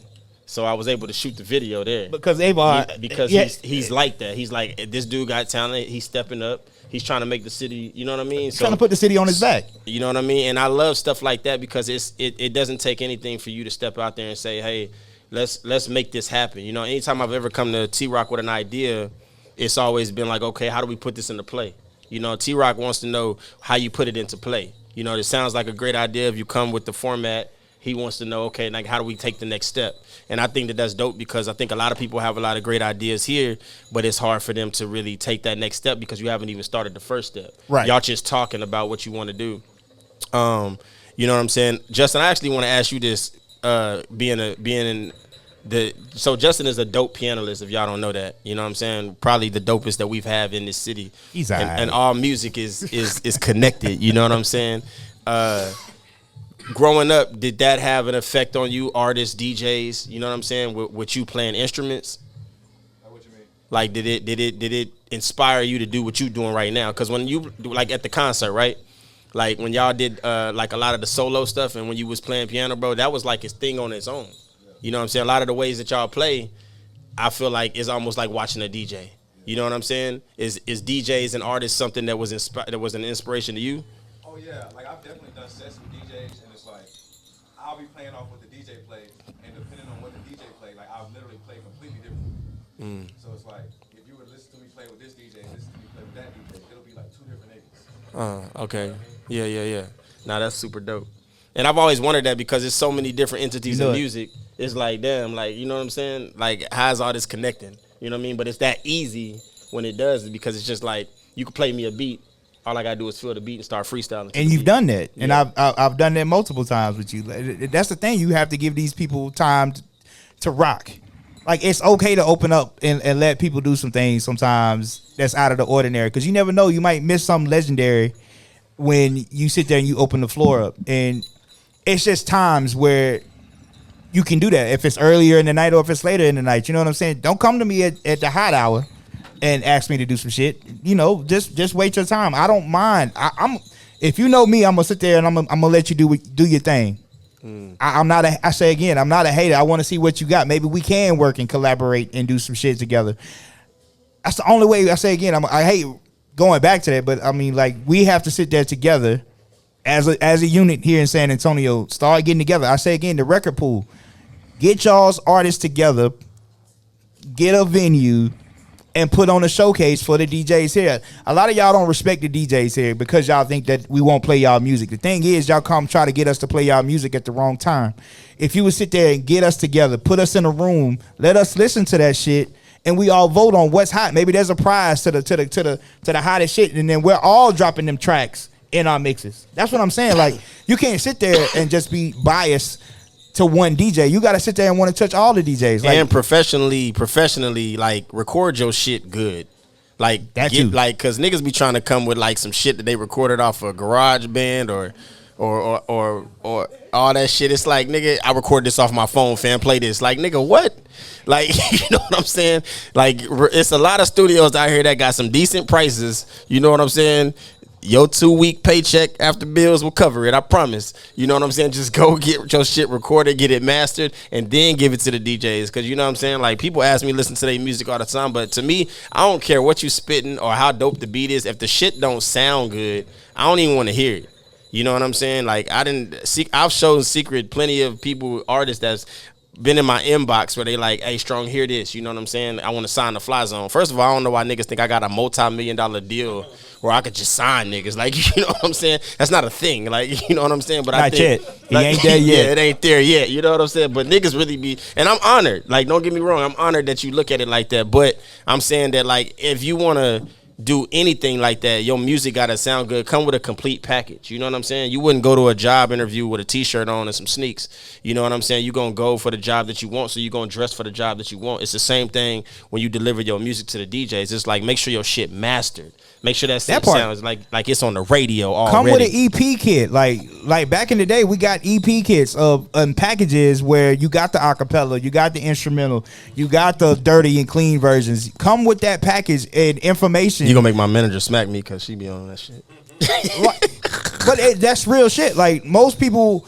So I was able to shoot the video there. Because Avar... He's like that. He's like, this dude got talent. He's stepping up. He's trying to make the city, you know what I mean? So, trying to put the city on his back. You know what I mean? And I love stuff like that because it doesn't take anything for you to step out there and say, hey, let's make this happen. You know, anytime I've ever come to TeeRock with an idea, it's always been like, okay, how do we put this into play? You know, TeeRock wants to know how you put it into play. You know, it sounds like a great idea if you come with the format. He wants to know, okay, like how do we take the next step? And I think that that's dope because I think a lot of people have a lot of great ideas here, but it's hard for them to really take that next step because you haven't even started the first step. Right. Y'all just talking about what you want to do. You know what I'm saying? Justin, I actually want to ask you this, so Justin is a dope pianist, if y'all don't know that. You know what I'm saying? Probably the dopest that we've had in this city. He's and all music is connected, you know what I'm saying? Growing up, did that have an effect on you, artists, DJs? You know what I'm saying? With you playing instruments? What you mean? Like, did it inspire you to do what you doing right now? Because when you do, like at the concert, right? Like when y'all did like a lot of the solo stuff, and when you was playing piano, bro, that was like his thing on its own. Yeah. You know what I'm saying? A lot of the ways that y'all play, I feel like it's almost like watching a DJ. Yeah. You know what I'm saying? Is DJs and artists something that was an inspiration to you? Oh yeah, like I've definitely done sets with DJs, and it's like I'll be playing off what the DJ plays, and depending on what the DJ plays, like I've literally played completely different. So it's like if you would listen to me play with this DJ, and listen to me play with that DJ, it'll be like two different niggas. Okay. Yeah. Nah, that's super dope. And I've always wondered that because there's so many different entities in music. It's like, damn, like, you know what I'm saying? Like, how's all this connecting? You know what I mean? But it's that easy when it does, because it's just like, you can play me a beat. All I gotta do is feel the beat and start freestyling. And you've done that. Yeah. And I've done that multiple times with you. That's the thing. You have to give these people time to rock. Like, it's okay to open up and let people do some things sometimes that's out of the ordinary. Because you never know. You might miss something legendary when you sit there and you open the floor up. And it's just times where you can do that. If it's earlier in the night or if it's later in the night. You know what I'm saying? Don't come to me at the hot hour and ask me to do some shit. You know, just wait your time. I don't mind. I'm if you know me, I'm gonna sit there and I'm gonna let you do your thing. I say again, I'm not a hater. I want to see what you got. Maybe we can work and collaborate and do some shit together. That's the only way. I say again, I hate going back to that, but I mean, like, we have to sit there together as a unit here in San Antonio. Start getting together. I say again, the record pool. Get y'all's artists together. Get a venue. And put on a showcase for the DJs here. A lot of y'all don't respect the DJs here because y'all think that we won't play y'all music. The thing is, y'all come try to get us to play y'all music at the wrong time. If you would sit there and get us together, put us in a room, let us listen to that shit, and we all vote on what's hot. Maybe there's a prize to the hottest shit, and then we're all dropping them tracks in our mixes. That's what I'm saying. Like, you can't sit there and just be biased to one DJ. You got to sit there and want to touch all the DJs. Like, and professionally, like, record your shit good. Like, like, cause niggas be trying to come with like some shit that they recorded off a garage band or all that shit. It's like, nigga, I recorded this off my phone, fam, play this. Like, nigga, what? Like, you know what I'm saying? Like, it's a lot of studios out here that got some decent prices. You know what I'm saying? Your 2-week paycheck after bills will cover it, I promise. You know what I'm saying? Just go get your shit recorded, get it mastered, and then give it to the DJs. Because, you know what I'm saying? Like, people ask me to listen to their music all the time, but to me, I don't care what you spitting or how dope the beat is. If the shit don't sound good, I don't even want to hear it. You know what I'm saying? Like, I've shown Secret plenty of people, artists that's been in my inbox where they like, hey, Strong, hear this. You know what I'm saying? I want to sign the Fly Zone. First of all, I don't know why niggas think I got a multi-million-dollar deal where I could just sign niggas. Like, you know what I'm saying? That's not a thing. Like, you know what I'm saying? But I think he ain't there yet. Yeah, it ain't there yet. You know what I'm saying? But niggas really be, and I'm honored. Like, don't get me wrong. I'm honored that you look at it like that. But I'm saying that, like, if you want to do anything like that, your music gotta sound good. Come with a complete package. You know what I'm saying? You wouldn't go to a job interview with a t-shirt on and some sneaks. You know what I'm saying? You're gonna go for the job that you want, so you're gonna dress for the job that you want. It's the same thing when you deliver your music to the DJs. It's like, make sure your shit mastered. Make sure that sounds like it's on the radio already. Come with an EP kit. Like back in the day, we got EP kits of packages where you got the acapella, you got the instrumental, you got the dirty and clean versions. Come with that package and information. You gonna make my manager smack me because she be on that shit. But that's real shit. Like, most people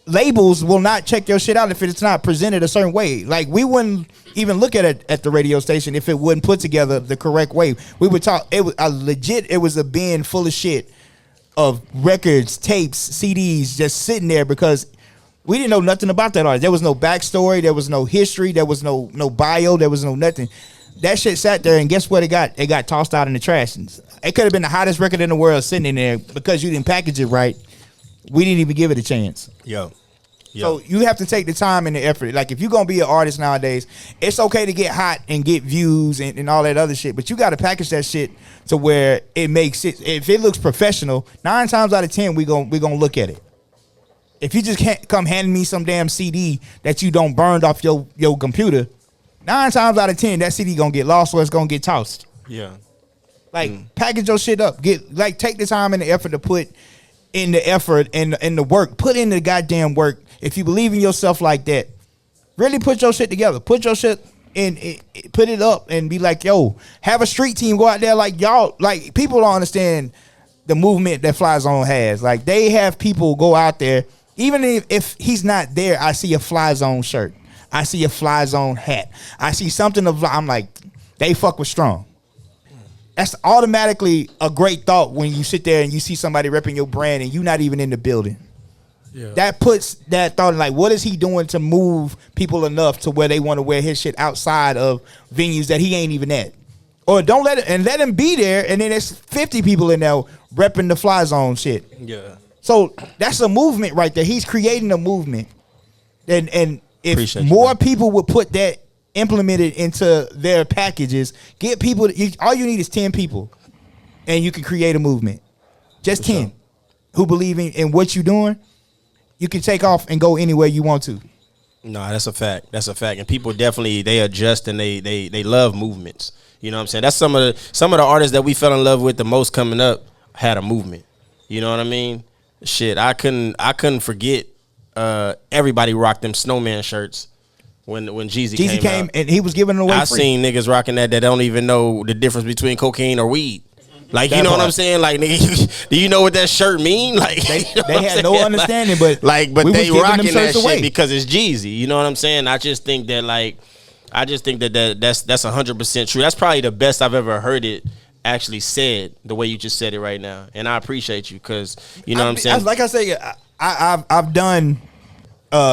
labels will not check your shit out if it's not presented a certain way. Like we wouldn't even look at it at the radio station if it wasn't put together the correct way. We would talk. It was it was a bin full of shit of records, tapes, CDs just sitting there because we didn't know nothing about that artist. There was no backstory. There was no history. There was no bio. There was no nothing. That shit sat there, and guess what it got? It got tossed out in the trash. It could have been the hottest record in the world sitting in there because you didn't package it right. We didn't even give it a chance. Yo. So you have to take the time and the effort. Like if you're gonna be an artist nowadays, it's okay to get hot and get views and all that other shit, but you got to package that shit to where it makes it. If it looks professional, 9 times out of 10 we gonna look at it. If you just can't come handing me some damn CD that you don't burned off your computer, 9 times out of 10 that CD gonna get lost or it's gonna get tossed. Yeah. Like package your shit up. Take the time and the effort to put in the effort and the work. Put in the goddamn work. If you believe in yourself like that, really put your shit together. Put your shit in, put it up and be like, yo, have a street team go out there like y'all. Like people don't understand the movement that Fly Zone has. Like they have people go out there. Even if he's not there, I see a Fly Zone shirt. I see a Fly Zone hat. I see something of. I'm like, they fuck with Strong. That's automatically a great thought when you sit there and you see somebody repping your brand and you're not even in the building. Yeah. That puts that thought in like, what is he doing to move people enough to where they want to wear his shit outside of venues that he ain't even at? Or don't let him be there, and then there's 50 people in there repping the Fly Zone shit. Yeah. So that's a movement right there. He's creating a movement, and if more people would put that implemented into their packages, get people. All you need is 10 people, and you can create a movement. Just 10 who believe in what you're doing. You can take off and go anywhere you want to. No, that's a fact. That's a fact. And people definitely they adjust and they love movements. You know what I'm saying? That's some of the artists that we fell in love with the most coming up had a movement. You know what I mean? Shit, I couldn't forget. Everybody rocked them snowman shirts when Jeezy came out. And he was giving it away. I seen niggas rocking that don't even know the difference between cocaine or weed. Like, you know what I'm saying? Like, nigga, do you know what that shirt mean? Like, they had no understanding, but they rocking that shit because it's Jeezy. You know what I'm saying? I just think that that's 100% true. That's probably the best I've ever heard it actually said the way you just said it right now. And I appreciate you because you know what I'm saying. Like I say, I've done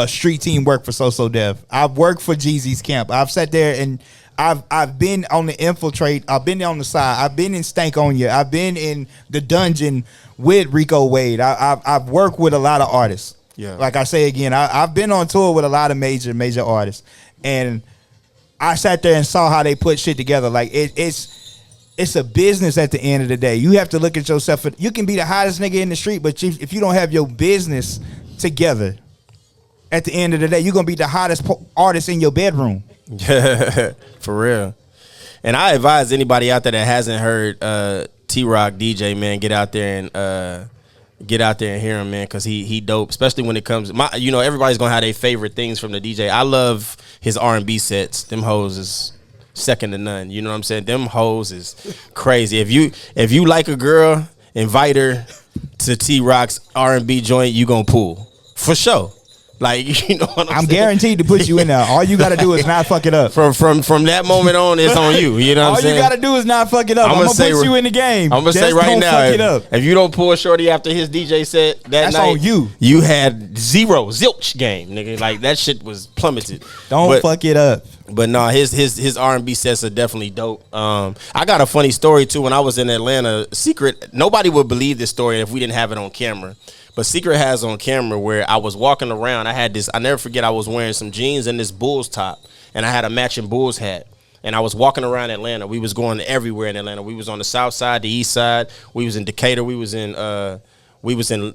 street team work for So Def. I've worked for Jeezy's camp. I've sat there and I've been on the infiltrate. I've been on the side. I've been in Stank on You. I've been in the dungeon with Rico Wade. I've worked with a lot of artists. Yeah. Like I say again, I've been on tour with a lot of major artists, and I sat there and saw how they put shit together. Like it's a business at the end of the day. You have to look at yourself. You can be the hottest nigga in the street, but if you don't have your business together, at the end of the day, you're gonna be the hottest artist in your bedroom. Yeah, for real. And I advise anybody out there that hasn't heard TeeRock DJ, man, get out there and hear him, man, because he dope. Especially when it comes, everybody's gonna have their favorite things from the DJ. I love his R&B sets. Them hoes is second to none. You know what I'm saying? Them hoes is crazy. If you like a girl, invite her to TeeRock's R&B joint. You gonna pull for sure. Like, you know what I'm saying? Guaranteed to put you in there. All you got to do is not fuck it up. From that moment on, it's on you. You know what I'm saying? All you got to do is not fuck it up. I'm going to put you in the game. I'm going to say right now, if you don't pull Shorty after his DJ set that's night, on you. You had zilch game, nigga. Like, that shit was plummeted. Don't fuck it up. But no, his R&B sets are definitely dope. I got a funny story, too. When I was in Atlanta, Secret, nobody would believe this story if we didn't have it on camera. But Secret has on camera where I was walking around. I never forget, I was wearing some jeans and this Bulls top. And I had a matching Bulls hat. And I was walking around Atlanta. We was going everywhere in Atlanta. We was on the south side, the east side. We was in Decatur. We was in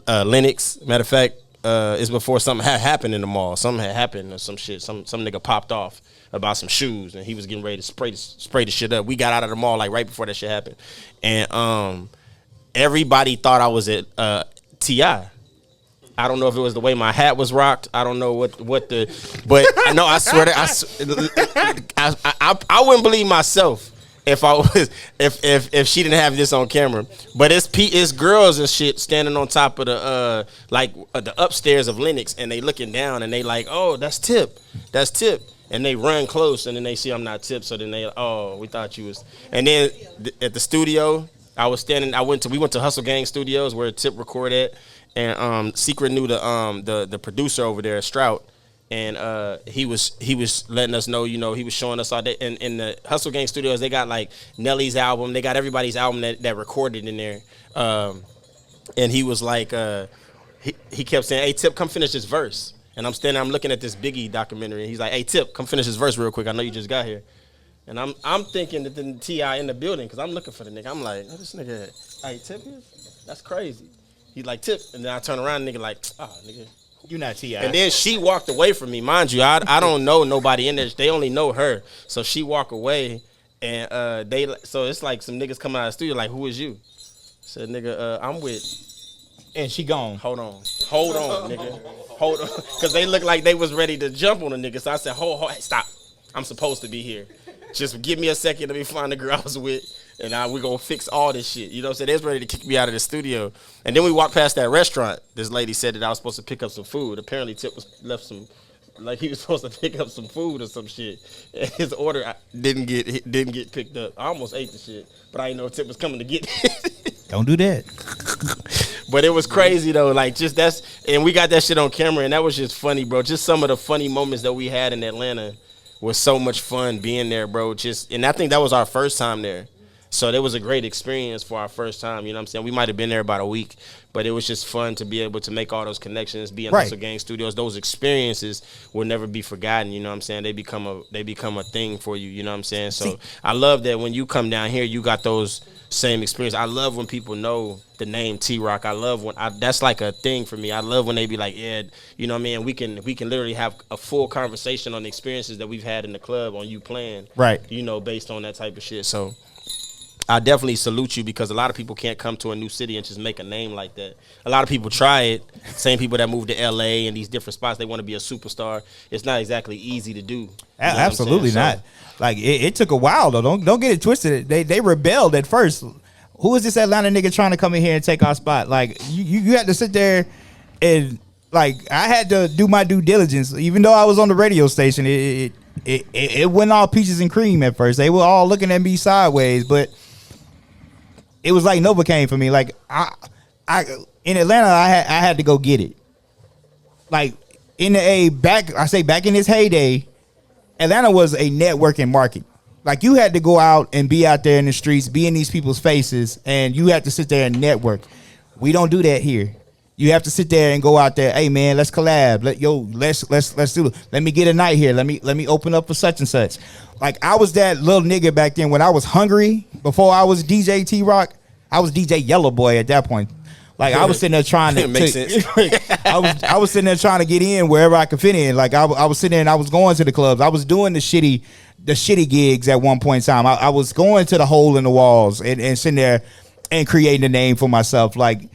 Lenox. Matter of fact, it's before something had happened in the mall. Something had happened or some shit. Some nigga popped off about some shoes. And he was getting ready to spray the shit up. We got out of the mall like right before that shit happened. And everybody thought I was at T.I. I don't know if it was the way my hat was rocked. I don't know but I know, I swear to I wouldn't believe myself if I was if she didn't have this on camera. But it's girls and shit standing on top of the the upstairs of Lennox, and they looking down and they like, oh, that's Tip. And they run close, and then they see I'm not Tip, so then they, oh, we thought you was. And then at the studio, we went to Hustle Gang Studios where Tip recorded, and Secret knew the producer over there, Strout, and he was letting us know, he was showing us all that. And in the Hustle Gang Studios, they got like Nelly's album, they got everybody's album that recorded in there, and he was like, he kept saying, hey, Tip, come finish this verse. And I'm looking at this Biggie documentary, and he's like, hey, Tip, come finish this verse real quick. I know you just got here. And I'm thinking that the T.I. in the building, because I'm looking for the nigga. I'm like, oh, this nigga, hey, Tip here? That's crazy. He's like, Tip. And then I turn around, and nigga like, oh, nigga. You not T.I. And then she walked away from me. Mind you, I don't know nobody in there. They only know her. So she walked away, and so it's like some niggas come out of the studio like, who is you? I said, nigga, I'm with. And she gone. Hold on, nigga. Hold on. Because they looked like they was ready to jump on the nigga. So I said, hold, stop. I'm supposed to be here. Just give me a second. Let me find the girl I was with. And we going to fix all this shit. You know what I'm saying? They was ready to kick me out of the studio. And then we walked past that restaurant. This lady said that I was supposed to pick up some food. Apparently Tip left some, like he was supposed to pick up some food or some shit. And his order didn't get picked up. I almost ate the shit. But I didn't know Tip was coming to get it. Don't do that. But it was crazy though, like and we got that shit on camera, and that was just funny, bro. Just some of the funny moments that we had in Atlanta was so much fun being there, bro. And I think that was our first time there. So that was a great experience for our first time, you know what I'm saying? We might have been there about a week, but it was just fun to be able to make all those connections, be in Hustle Gang Studios. Those experiences will never be forgotten, you know what I'm saying? They become a thing for you, you know what I'm saying? So I love that when you come down here, you got those same experience. I love when people know the name TeeRock. I love when that's like a thing for me. I love when they be like, yeah, you know what I mean? We can literally have a full conversation on the experiences that we've had in the club on you playing, right? You know, based on that type of shit. So I definitely salute you, because a lot of people can't come to a new city and just make a name like that. A lot of people try it. Same people that move to LA and these different spots, they want to be a superstar. It's not exactly easy to do. You know Absolutely not. Like it took a while though. Don't get it twisted. They rebelled at first. Who is this Atlanta nigga trying to come in here and take our spot? Like you had to sit there and like I had to do my due diligence. Even though I was on the radio station, it wasn't all peaches and cream at first. They were all looking at me sideways, but it was like Novocaine for me. Like I in Atlanta, I had to go get it. Like back in its heyday, Atlanta was a networking market. Like you had to go out and be out there in the streets, be in these people's faces, and you had to sit there and network. We don't do that here. You have to sit there and go out there. Hey man, let's collab. Let's do it. Let me get a night here. Let me open up for such and such. Like I was that little nigga back then when I was hungry. Before I was DJ TeeRock, I was DJ Yellow Boy at that point. Like I was sitting there trying to make sense. I was sitting there trying to get in wherever I could fit in. Like I was sitting there and I was going to the clubs. I was doing the shitty gigs at one point in time. I was going to the hole in the walls and sitting there and creating a name for myself. Like,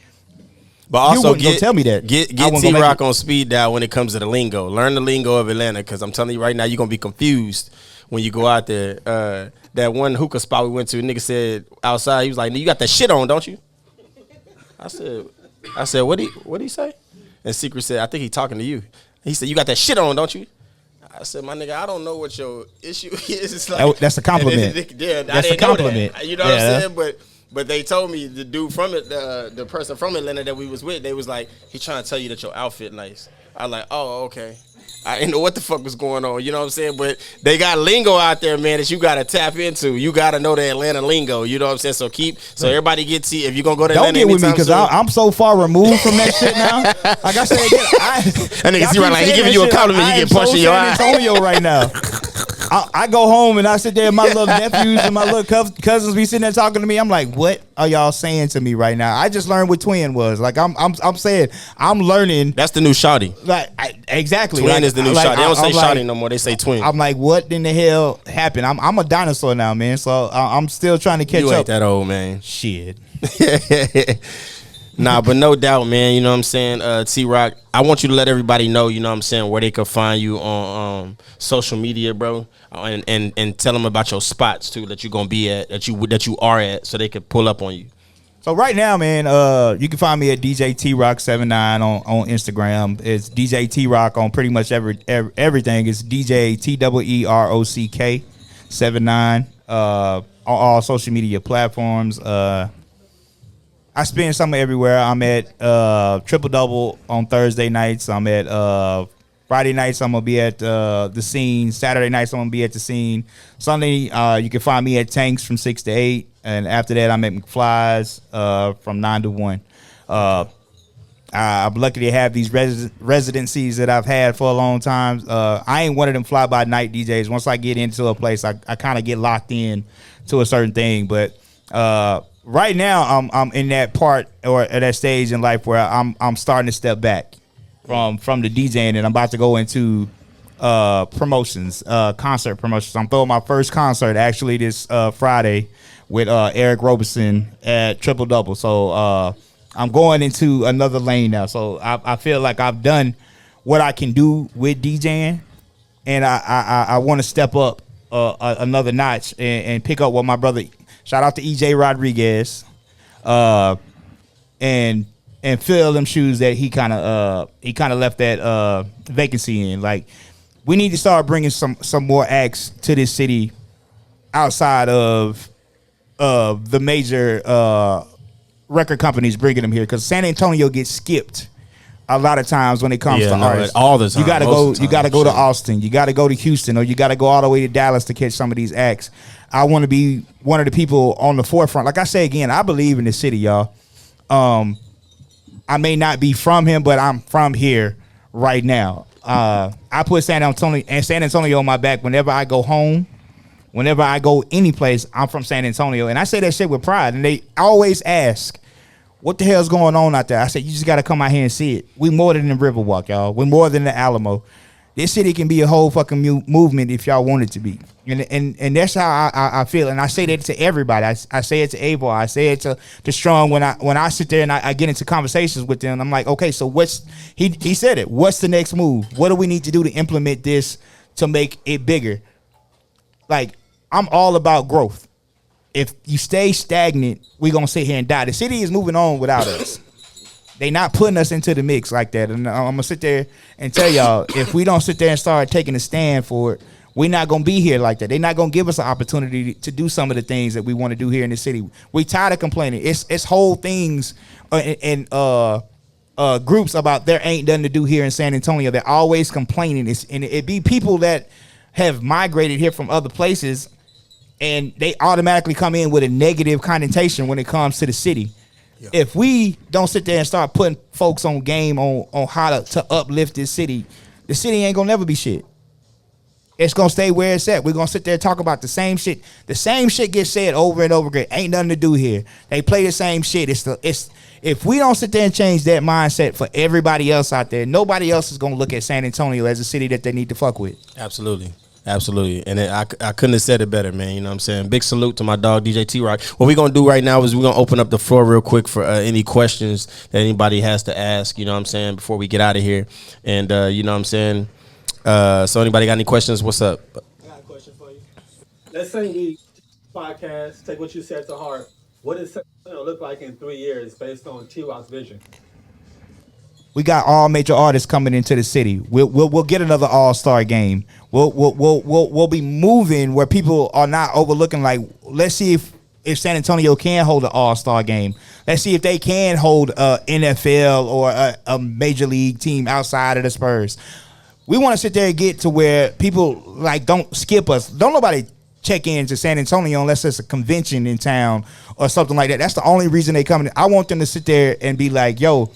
but also tell me that. Get TeeRock on speed dial when it comes to the lingo. Learn the lingo of Atlanta, because I'm telling you right now, you're gonna be confused when you go out there. That one hookah spot we went to, nigga said outside, he was like, "You got that shit on, don't you?" I said, what he say? And Secret said, I think he talking to you. He said, "You got that shit on, don't you?" I said, "My nigga, I don't know what your issue is." It's like, that's a compliment. That's a compliment. You know what I'm saying? But they told me the dude from it, the person from Atlanta that we was with, they was like, he trying to tell you that your outfit nice. I was like, oh, okay. I didn't know what the fuck was going on, you know what I'm saying? But they got lingo out there, man, that you got to tap into. You got to know the Atlanta lingo, you know what I'm saying? So everybody gets if you're going to go to Atlanta, don't get with me, because I'm so far removed from that shit now. Like I said again, that nigga see right, like he giving you a compliment, you get punched in your eye. San Antonio right now. I go home and I sit there, and my little nephews and my little cousins be sitting there talking to me. I'm like, what are y'all saying to me right now? I just learned what twin was. Like I'm saying, I'm learning. That's the new shawty. Like exactly. Twin like, is the new shawty. They don't say shawty no more. They say twin. I'm like, what in the hell happened? I'm a dinosaur now, man. So I'm still trying to catch up. You ain't that old, man. Shit. Nah, but no doubt, man. You know what I'm saying? TeeRock, I want you to let everybody know, you know what I'm saying, where they can find you on social media, bro. And tell them about your spots too that you're gonna be at, that you are at, so they can pull up on you. So right now, man, you can find me at DJ TeeRock79 on Instagram. It's DJ TeeRock on pretty much everything. It's DJ TeeRock 79 on all social media platforms. I spend summer everywhere. I'm at Triple Double on Thursday nights. I'm at Friday nights. I'm gonna be at the Scene. Saturday nights I'm gonna be at the Scene. Sunday you can find me at Tanks from 6 to 8, and after that I'm at McFly's from 9 to 1. I'm lucky to have these residencies that I've had for a long time. I ain't one of them fly by night DJs. Once I get into a place, I kind of get locked in to a certain thing, but. Right now, I'm in that part or at that stage in life where I'm starting to step back from the DJing, and I'm about to go into promotions, concert promotions. I'm throwing my first concert actually this Friday with Eric Roberson at Triple Double. So I'm going into another lane now. So I feel like I've done what I can do with DJing, and I want to step up another notch and pick up what my brother. Shout out to EJ Rodriguez, and fill them shoes that he kind of left that vacancy in. Like, we need to start bringing some more acts to this city outside of the major record companies bringing them here, because San Antonio gets skipped a lot of times when it comes to artists. All the time. You gotta go to Austin. You gotta go to Houston, or you gotta go all the way to Dallas to catch some of these acts. I want to be one of the people on the forefront. Like I say again, I believe in the city, y'all. I may not be from him, but I'm from here right now. I put San Antonio on my back whenever I go home. Whenever I go any place, I'm from San Antonio, and I say that shit with pride. And they always ask, what the hell's going on out there? I said, you just got to come out here and see it. We more than the Riverwalk, y'all. We're more than the Alamo. This city can be a whole fucking movement if y'all want it to be. And that's how I feel. And I say that to everybody. I say it to Avo. I say it to Strong when I sit there and I get into conversations with them. I'm like, okay, so he said it. What's the next move? What do we need to do to implement this to make it bigger? Like, I'm all about growth. If you stay stagnant, we're going to sit here and die. The city is moving on without us. They not putting us into the mix like that. And I'm going to sit there and tell y'all, if we don't sit there and start taking a stand for it, we're not going to be here like that. They're not going to give us an opportunity to do some of the things that we want to do here in the city. We tired of complaining. It's whole things and groups about there ain't nothing to do here in San Antonio. They're always complaining. And it be people that have migrated here from other places, and they automatically come in with a negative connotation when it comes to the city. Yeah. If we don't sit there and start putting folks on game on how to uplift this city, the city ain't gonna never be shit. It's gonna stay where it's at. We're gonna sit there and talk about the same shit. The same shit gets said over and over again. Ain't nothing to do here. They play the same shit. It's if we don't sit there and change that mindset for everybody else out there, nobody else is gonna look at San Antonio as a city that they need to fuck with. Absolutely. Absolutely. And I couldn't have said it better, man. You know what I'm saying? Big salute to my dog, DJ TeeRock. What we're going to do right now is we're going to open up the floor real quick for any questions that anybody has to ask, you know what I'm saying, before we get out of here. And, you know what I'm saying? So anybody got any questions? What's up? I got a question for you. Let's say we podcast, take what you said to heart. What does San Antonio look like in 3 years based on TeeRock's vision? We got all major artists coming into the city. We'll get another all-star game. We'll be moving where people are not overlooking. Like, let's see if San Antonio can hold an all-star game. Let's see if they can hold a NFL or a major league team outside of the Spurs. We want to sit there and get to where people like don't skip us. Don't nobody check in to San Antonio unless it's a convention in town or something like that. That's the only reason they come in. I want them to sit there and be like, yo,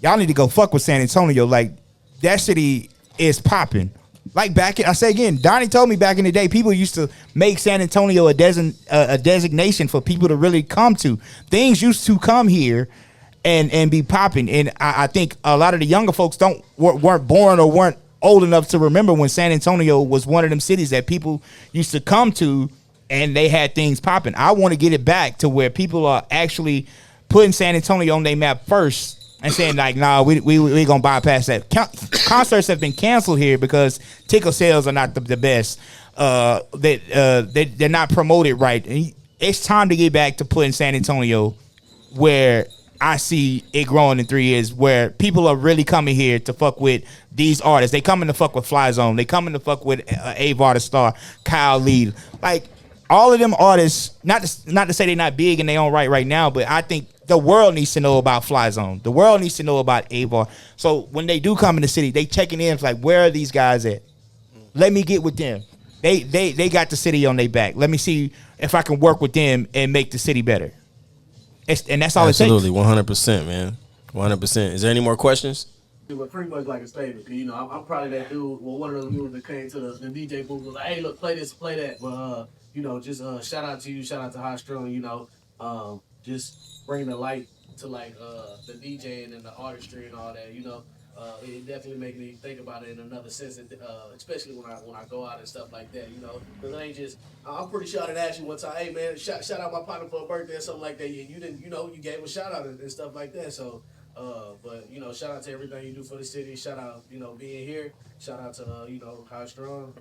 y'all need to go fuck with San Antonio. Like, that city is popping. Like I say again, Donnie told me back in the day, people used to make San Antonio a designation for people to really come to. Things used to come here and be popping. And I think a lot of the younger folks weren't born or weren't old enough to remember when San Antonio was one of them cities that people used to come to and they had things popping. I want to get it back to where people are actually putting San Antonio on their map first and saying like, nah, we gonna bypass that. Concerts have been canceled here because ticket sales are not the best. They're not promoted right. And it's time to get back to putting San Antonio where I see it growing in 3 years, where people are really coming here to fuck with these artists. They coming to fuck with Fly Zone. They coming to fuck with Avar the Star, Kyle Lee. Like, all of them artists, not to say they're not big in their own right now, but I think the world needs to know about Fly Zone. The world needs to know about Avar. So when they do come in the city, they checking in, like, where are these guys at? Let me get with them. They got the city on their back. Let me see if I can work with them and make the city better. And that's all Absolutely, it takes. 100%, man. 100%. Is there any more questions? But pretty much like a statement. You know, I'm probably that dude. Well, one of those dudes that came to the DJ booth was like, "Hey, look, play this, play that." But you know, just shout out to you, shout out to Highstrung. You know, just bringing the light to like the DJing and the artistry and all that. You know, it definitely makes me think about it in another sense, and especially when I go out and stuff like that. You know, because it ain't just. I'm pretty sure I didn't ask you one time, "Hey man, shout out my partner for a birthday or something like that." You didn't, you know, you gave a shout out and stuff like that. So. But you know, shout out to everything you do for the city. Shout out, you know, being here. Shout out to you know, Highstrung,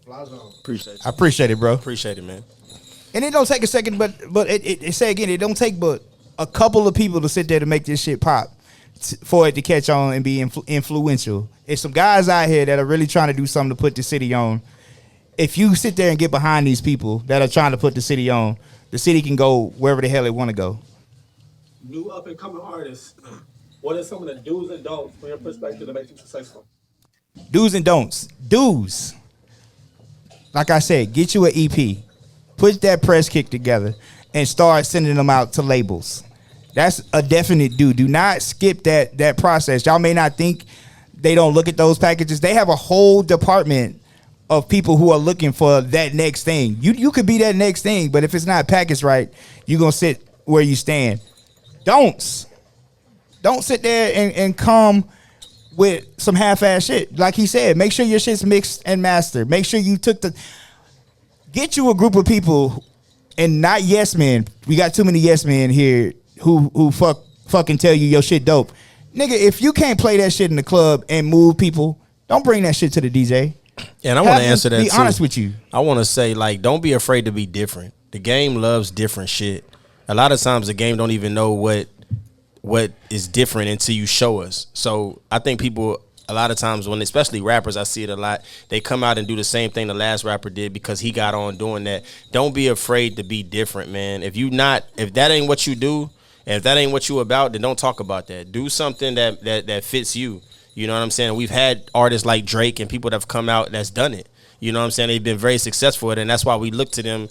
Fly Zone. Appreciate it. I appreciate it, bro. Appreciate it, man. And it don't take a second, but it say again, it don't take but a couple of people to sit there to make this shit pop for it to catch on and be influential. It's some guys out here that are really trying to do something to put the city on. If you sit there and get behind these people that are trying to put the city on, the city can go wherever the hell it want to go. New up and coming artists. What are some of the do's and don'ts from your perspective to make you successful? Do's and don'ts. Do's. Like I said, get you an EP. Put that press kick together and start sending them out to labels. That's a definite do. Do not skip that process. Y'all may not think they don't look at those packages. They have a whole department of people who are looking for that next thing. You could be that next thing, but if it's not packaged right, you're going to sit where you stand. Don'ts. Don't sit there and come with some half-ass shit. Like he said, make sure your shit's mixed and mastered. Make sure you get you a group of people and not yes men. We got too many yes men here who fucking tell you your shit dope. Nigga, if you can't play that shit in the club and move people, don't bring that shit to the DJ. And I want to answer that too. Be honest with you. I want to say, like, don't be afraid to be different. The game loves different shit. A lot of times the game don't even know what is different until you show us. So I think people, a lot of times when, especially rappers, I see it a lot, they come out and do the same thing the last rapper did because he got on doing that. Don't be afraid to be different, man. If that ain't what you do, and if that ain't what you about, then don't talk about that. Do something that fits you. You know what I'm saying? We've had artists like Drake and people that have come out that's done it. You know what I'm saying? They've been very successful at it, and that's why we look to them.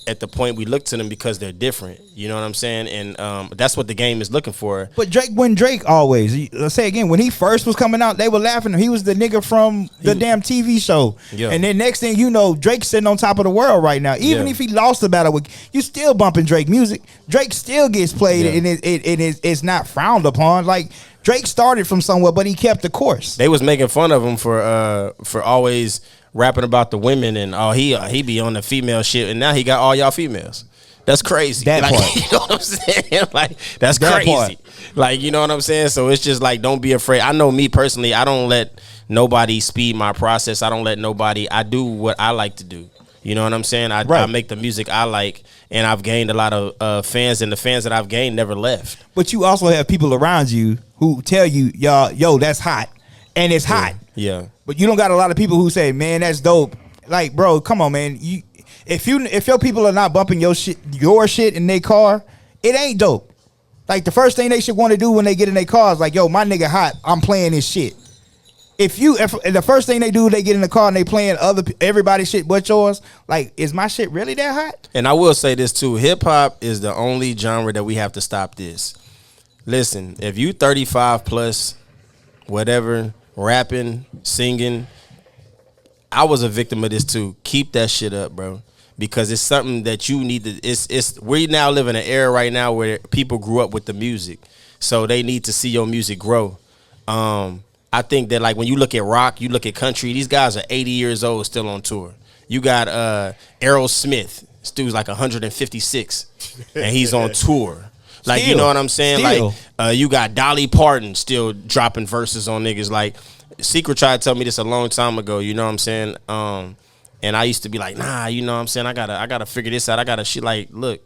At the point we look to them because they're different, you know what I'm saying, and that's what the game is looking for. But Drake wasn't Drake always. Let's say again, when he first was coming out, they were laughing. He was the nigga from the damn TV show, yeah. And then next thing you know, Drake's sitting on top of the world right now. Even if he lost the battle, you still bumping Drake music. Drake still gets played, and it's not frowned upon. Like Drake started from somewhere, but he kept the course. They was making fun of him for always rapping about the women and he be on the female shit, and now he got all y'all females. That's crazy. That like, part. You know what I'm saying? Like that's crazy. Part. Like, you know what I'm saying? So it's just like, don't be afraid. I know me personally, I don't let nobody speed my process. I do what I like to do. You know what I'm saying? I make the music I like, and I've gained a lot of fans, and the fans that I've gained never left. But you also have people around you who tell you, yo, that's hot. And it's hot. Yeah. But you don't got a lot of people who say, man, that's dope. Like, bro, come on, man. If your people are not bumping your shit in their car, it ain't dope. Like, the first thing they should want to do when they get in their car is like, yo, my nigga hot. I'm playing this shit. If the first thing they do, they get in the car and they playing everybody's shit but yours, like, is my shit really that hot? And I will say this too. Hip hop is the only genre that we have to stop this. Listen, if you 35 plus, whatever, rapping, singing, I was a victim of this too. Keep that shit up, bro, because it's something that you need to. We now live in an era right now where people grew up with the music, so they need to see your music grow. I think that, like, when you look at rock, you look at country, these guys are 80 years old still on tour. You got Aerosmith. This dude's like 156, and he's on tour. Like, you Still. know what I'm saying? Still. Like, you got Dolly Parton still dropping verses on niggas. Like, Secret tried to tell me this a long time ago, you know what I'm saying? And I used to be like, nah, you know what I'm saying? I gotta figure this out. I gotta shit. Like, look,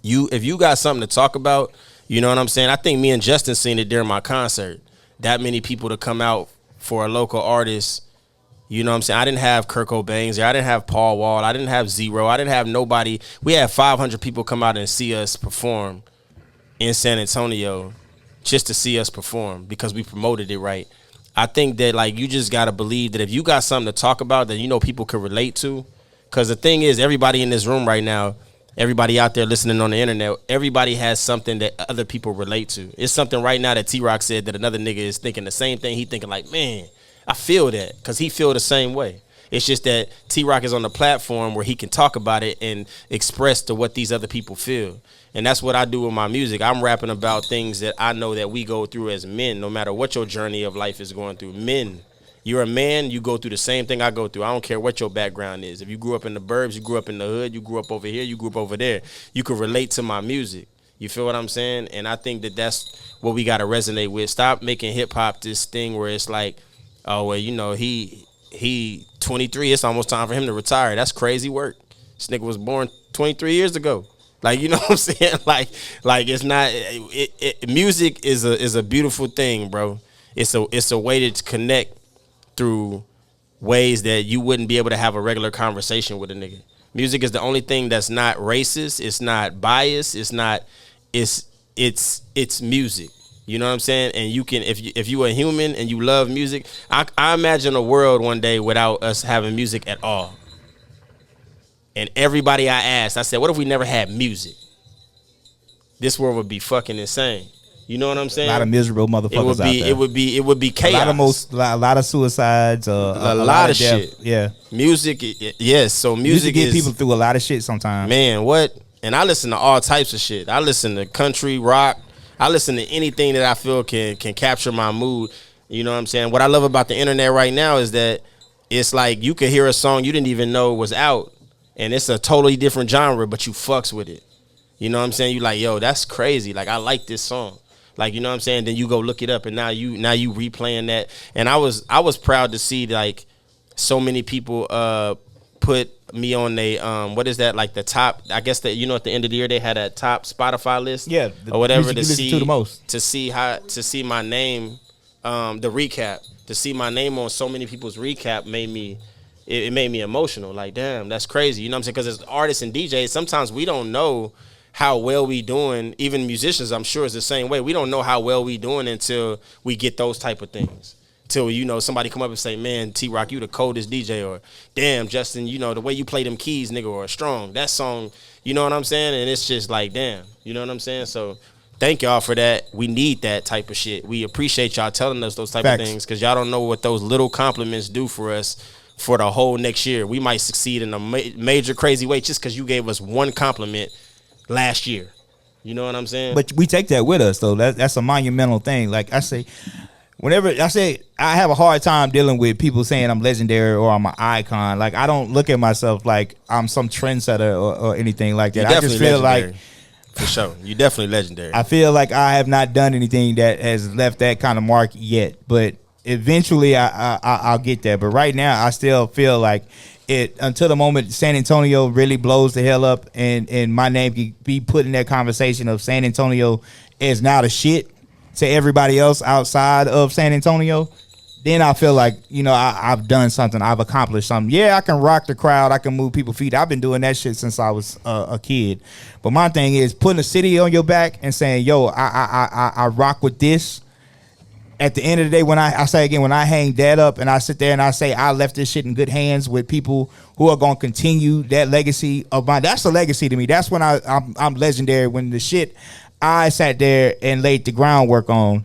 if you got something to talk about, you know what I'm saying? I think me and Justin seen it during my concert. That many people to come out for a local artist. You know what I'm saying? I didn't have Kurt Cobain's there. I didn't have Paul Wall. I didn't have Zero. I didn't have nobody. We had 500 people come out and see us perform in San Antonio just to see us perform because we promoted it right. I think that, like, you just got to believe that if you got something to talk about that you know people could relate to, because the thing is, everybody in this room right now, everybody out there listening on the internet, everybody has something that other people relate to. It's something right now that TeeRock said that another nigga is thinking the same thing. He thinking like, man, I feel that, because he feel the same way. It's just that TeeRock is on the platform where he can talk about it and express to what these other people feel. And that's what I do with my music. I'm rapping about things that I know that we go through as men, no matter what your journey of life is going through. Men, you're a man, you go through the same thing I go through. I don't care what your background is. If you grew up in the burbs, you grew up in the hood, you grew up over here, you grew up over there, you can relate to my music. You feel what I'm saying? And I think that that's what we got to resonate with. Stop making hip-hop this thing where it's like, oh, well, you know, he 23, it's almost time for him to retire. That's crazy work. This nigga was born 23 years ago. Like, you know what I'm saying? Like it's not music is a beautiful thing, bro. It's a way to connect through ways that you wouldn't be able to have a regular conversation with a nigga. Music is the only thing that's not racist, it's not biased, it's music. You know what I'm saying? And you can, if you a human and you love music, I imagine a world one day without us having music at all. And everybody I asked, I said, what if we never had music? This world would be fucking insane. You know what I'm saying? A lot of miserable motherfuckers out there. It would be chaos. A lot of suicides. A lot of death. shit. Yeah. Music, yes. So music get is, people through a lot of shit sometimes. Man, what? And I listen to all types of shit. I listen to country, rock. I listen to anything that I feel can capture my mood. You know what I'm saying? What I love about the internet right now is that it's like you could hear a song you didn't even know was out, and it's a totally different genre, but you fucks with it. You know what I'm saying? You like, yo, that's crazy. Like, I like this song. Like, you know what I'm saying? Then you go look it up, and now you replaying that. And I was proud to see, like, so many people put me on what is that, like the top, I guess that, you know, at the end of the year they had a top Spotify list, yeah, or whatever, to see the most, to see my name, the recap, to see my name on so many people's recap made me emotional. Like, damn, that's crazy. You know what I'm saying? Because as artists and DJs, sometimes we don't know how well we doing. Even musicians, I'm sure, is the same way. We don't know how well we doing until we get those type of things. Till, you know, somebody come up and say, man, TeeRock, you the coldest DJ, or damn, Justin, you know, the way you play them keys, nigga, or Strong, that song, you know what I'm saying? And it's just like, damn, you know what I'm saying? So thank y'all for that. We need that type of shit. We appreciate y'all telling us those type Facts. of things, because y'all don't know what those little compliments do for us for the whole next year. We might succeed in a major crazy way just because you gave us one compliment last year. You know what I'm saying? But we take that with us, though. That's a monumental thing. Like I say, whenever I say, I have a hard time dealing with people saying I'm legendary or I'm an icon. Like, I don't look at myself like I'm some trendsetter or anything like that. I just feel legendary. like, for sure, you definitely legendary. I feel like I have not done anything that has left that kind of mark yet. But eventually, I'll get there. But right now, I still feel like it, until the moment San Antonio really blows the hell up, and my name can be put in that conversation of San Antonio is now the shit to everybody else outside of San Antonio, then I feel like, you know, I've done something. I've accomplished something. Yeah, I can rock the crowd. I can move people's feet. I've been doing that shit since I was a kid. But my thing is putting a city on your back and saying, yo, I rock with this. At the end of the day, when I say again, when I hang that up and I sit there and I say I left this shit in good hands with people who are going to continue that legacy of mine, that's a legacy to me. That's when I'm legendary, when the shit I sat there and laid the groundwork on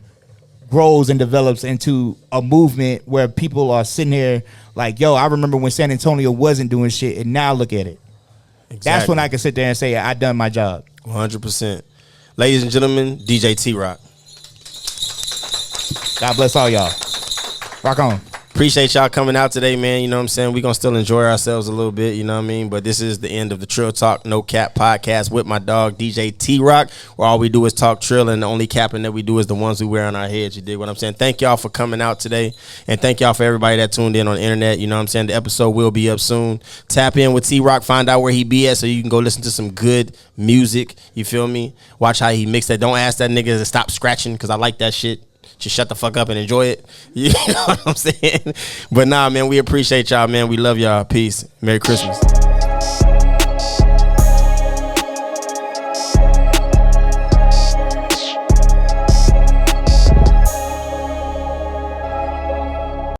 grows and develops into a movement where people are sitting here like, yo, I remember when San Antonio wasn't doing shit, and now look at it. Exactly. That's when I can sit there and say I done my job. 100%. Ladies and gentlemen, DJ TeeRock. God bless all y'all. Rock on. Appreciate y'all coming out today, man. You know what I'm saying? We're going to still enjoy ourselves a little bit, you know what I mean? But this is the end of the Trill Talk No Cap podcast with my dog, DJ TeeRock, where all we do is talk Trill, and the only capping that we do is the ones we wear on our heads. You dig what I'm saying? Thank y'all for coming out today, and thank y'all for everybody that tuned in on the internet. You know what I'm saying? The episode will be up soon. Tap in with TeeRock, find out where he be at so you can go listen to some good music. You feel me? Watch how he mix that. Don't ask that nigga to stop scratching because I like that shit. Just shut the fuck up and enjoy it. You know what I'm saying? But nah, man, we appreciate y'all, man. We love y'all. Peace. Merry Christmas.